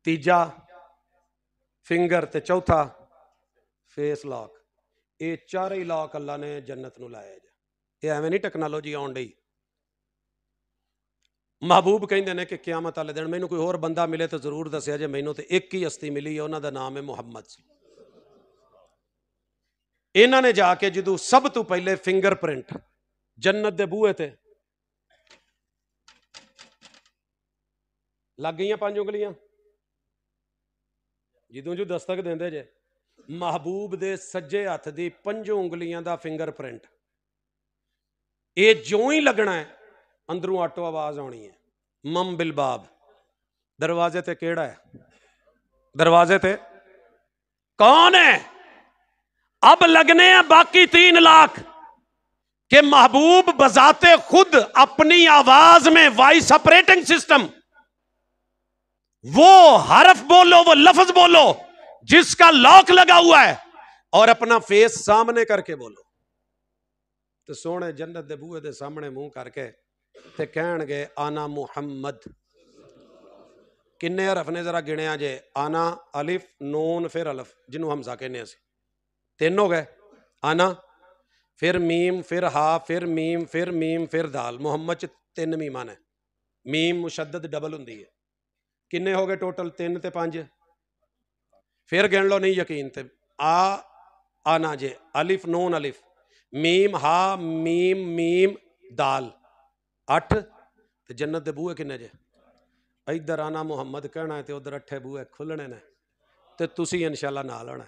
तीजा फिंगर ते चौथा फेस लॉक। ये 4 ही लॉक अल्लाह ने जन्नत नूं लाए जे। ये एवें नहीं टेक्नोलॉजी आउण डई। महबूब कहते हैं कि क्यामत वाले दिन मैनू कोई होर बंदा मिले तो जरूर दसिया जे, मैनू तो एक ही हस्ती मिली है, उन्हों का नाम है मुहम्मद। इन्हों ने जाके जो सब तो पहले फिंगर प्रिंट जन्नत के बूहे ते लग गई 5 उंगलियां, जिदों जो दस्तक देंदे जे महबूब दे सज्जे हथ की 5 उंगलियां का फिंगर प्रिंट, ये जो ही लगना है अंदरों आटो आवाज आनी है, मम बिलबाब। दरवाजे ते केड़ा है? दरवाजे ते कौन है? अब लगने हैं बाकी 3 लाख के महबूब बजाते खुद अपनी आवाज में वॉइस ऑपरेटिंग सिस्टम, वो हरफ बोलो, वो लफ्ज बोलो जिसका लॉक लगा हुआ है और अपना फेस सामने करके बोलो। तो सोने जन्नत दे बूहे दे सामने मुंह करके ते कहणगे आना मुहम्मद। किन्ने हरफ ने जरा गिणिया जे? आना अलिफ नून फिर अलिफ जिन्हों हमजा कहने 3 हो गए। आना फिर मीम फिर हा फिर मीम फिर मीम फिर दाल। मुहम्मद च 3 मीमां ने, मीम मुशद्दद डबल हुंदी है। किन्ने हो गए टोटल? 3 ते 5। फिर गिन लो नहीं यकीन ते आना जे अलिफ नून अलिफ मीम हा मीम मीम दाल 8। ते जन्नत दे बूहे किन्ने जे? इधर आना मुहम्मद कहना है ते उधर 8 बूहे खुलने ने ते तुसी इंशाअल्लाह नाल होना।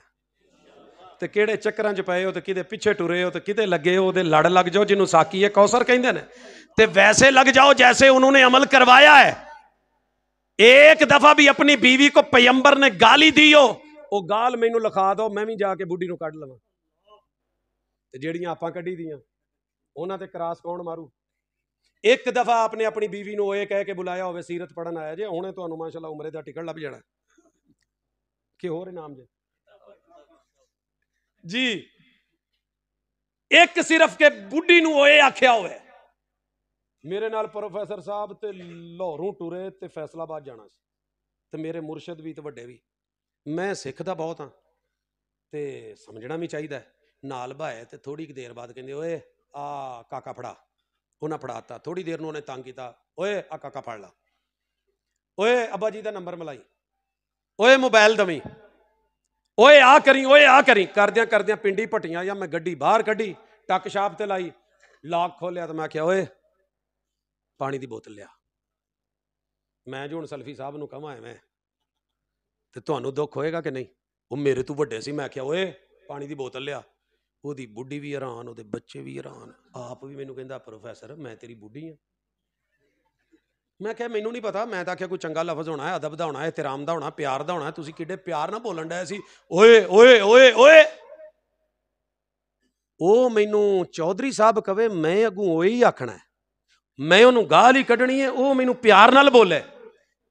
ते किहड़े चक्करां च पए हो ते किदे पिछे टुरे हो ते किदे लगे हो, ओदे लड़ लग जाओ जिन्हों साकी है कौसर कहंदे ने, ते वैसे लग जाओ जैसे उन्होंने अमल करवाया है। एक दफा भी अपनी बीवी को पैगंबर ने गाली दी हो, वो गाल मैनू लिखा दो, मैं भी जाके बुढ़ी नूं कढ लवां। ते जेड़ियां आपां कढी दियां उन्हां ते क्रॉस कौन मारू? एक दफा आपने अपनी बीवी नूं ओए कह के बुलाया होवे सीरत पढ़न आया जे, हुणे तुहानूं माशाअल्लाह उमरे दा टिकट लभ जाना कि होर इनाम जे जी। एक सिर्फ के बुढ़ी नूं ओए आख्या होवे। मेरे नाल प्रोफैसर साहब ते लाहौरों टुरे ते फैसलाबाद जाना सी, ते मेरे मुर्शद भी ते वड्डे भी। मैं सिख दा बहुत हाँ ते समझना भी चाहिए। नाल भाए ते थोड़ी देर बाद कहंदे ओए आ काका फड़ा। उन्हें फड़ाता, थोड़ी देर उन्हें तंग किया, ओए आ काका फड़ ला, ओए अब्बा जी का नंबर मलाई, ओए मोबाइल दवी, ओए आ करी, ओए आ करी। करद्या करद्या पिंडी भट्टियां या मैं गड्डी बाहर कढ़ी, टक छाप ते लाई, लॉक खोलिया तो मैं आख्या ओए पानी की बोतल लिया। मैं जो हुण सल्फी साहब नूं कहां मैं ते तुहानूं दुख होएगा कि नहीं? वो मेरे तो वड्डे सी। मैं आख्या ओए पानी की बोतल लिया। ਉਹਦੀ बुढ़ी भी हैरान, ਉਹਦੇ बच्चे भी हैरान, आप भी मैनू कहता प्रोफैसर मैं तेरी बुढ़ी हाँ। मैं क्या मैनू नहीं पता, मैं तो आख्या कोई चंगा लफज होना है, अदब का होना है, एहतराम का होना, प्यार का होना। तुसीं किड्डे प्यार ना बोलन डे सी ओए ओए ओए ओए। वो मैनू चौधरी साहब कवे मैं अगू ओए ही आखना है, मैं उन्होंने गाल ही कढ़नी है, वो मैनू प्यार नाल बोले।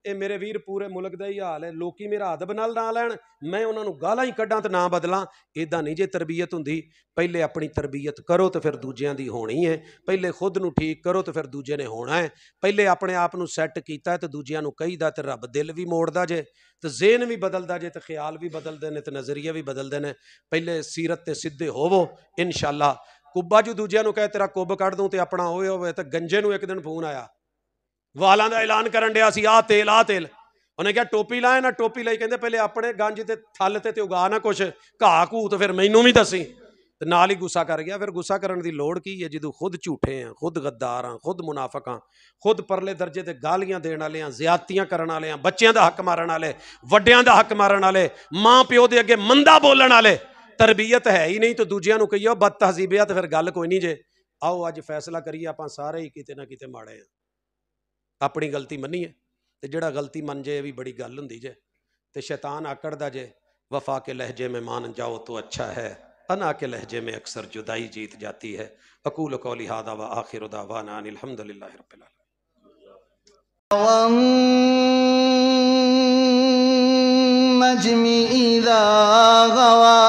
ये मेरे वीर पूरे मुल्क का ही हाल है। लोग मेरा अदब नाल ना लैन, मैं उन्होंने गालां ही कड्डां तो ना बदलां। इदां नहीं जे तरबीयत हुंदी। पहले अपनी तरबीयत करो तो फिर दूजियां दी होनी है। पहले खुद नूं ठीक करो तो फिर दूजे ने होना है। पहले अपने आप नूं सैट कीता है तो दूजियां नूं कहीदा ते रब दिल भी मोड़दा जे, तो ज़ेहन भी बदलदा जे, तो ख्याल भी बदलते हैं, तो नज़रिए भी बदलते हैं। पहले सीरत ते सिद्धे होवो इंशाअल्लाह। कुब्बा जो दूजियां नूं कहे तेरा कुब कढ़ दूं, तो अपना होए होवे। तो गंजे नूं एक दिन फोन आया, वालां दा ऐलान करन दिया सी, आ तेल उन्हें क्या टोपी लाए ना, टोपी लाई, कहते पहले अपने गंज ते थल ते उगा ना कुछ घाह घू, तो फिर मैनू भी दसी। तो नाल ही गुस्सा कर गया। फिर गुस्सा करने की लोड़ की है, जो खुद झूठे हैं, खुद गद्दार हाँ, खुद मुनाफक हाँ, खुद परले दर्जे ते गालियां देने वाले हाँ, ज्यादतियां करने वाले हाँ, बच्चों का हक मारन वाले, वड्डियां का हक मारन वाले, मां प्यो के अगे मंदा बोलने वाले। तरबीयत है ही नहीं तो दूजियां नूं कहिए बद तहजीबिया, तो फिर गल कोई नहीं जे। आओ अज फैसला करिए, आप सारे ही किते ना किते माड़े हैं। अपनी गलती मन्नीए, तो जिहड़ा गलती मन जे भी बड़ी गल हुंदी जे। तो शैतान आकड़दा जे, वफा के लहजे में मान जाओ तो अच्छा है, अना के लहजे में अक्सर जुदाई जीत जाती है। अकूल कौली हादा व आखिर दावाना अनिल हम्दुलिल्लाहि रब्बिल आलमीन। नज्मि इज़ा गवा।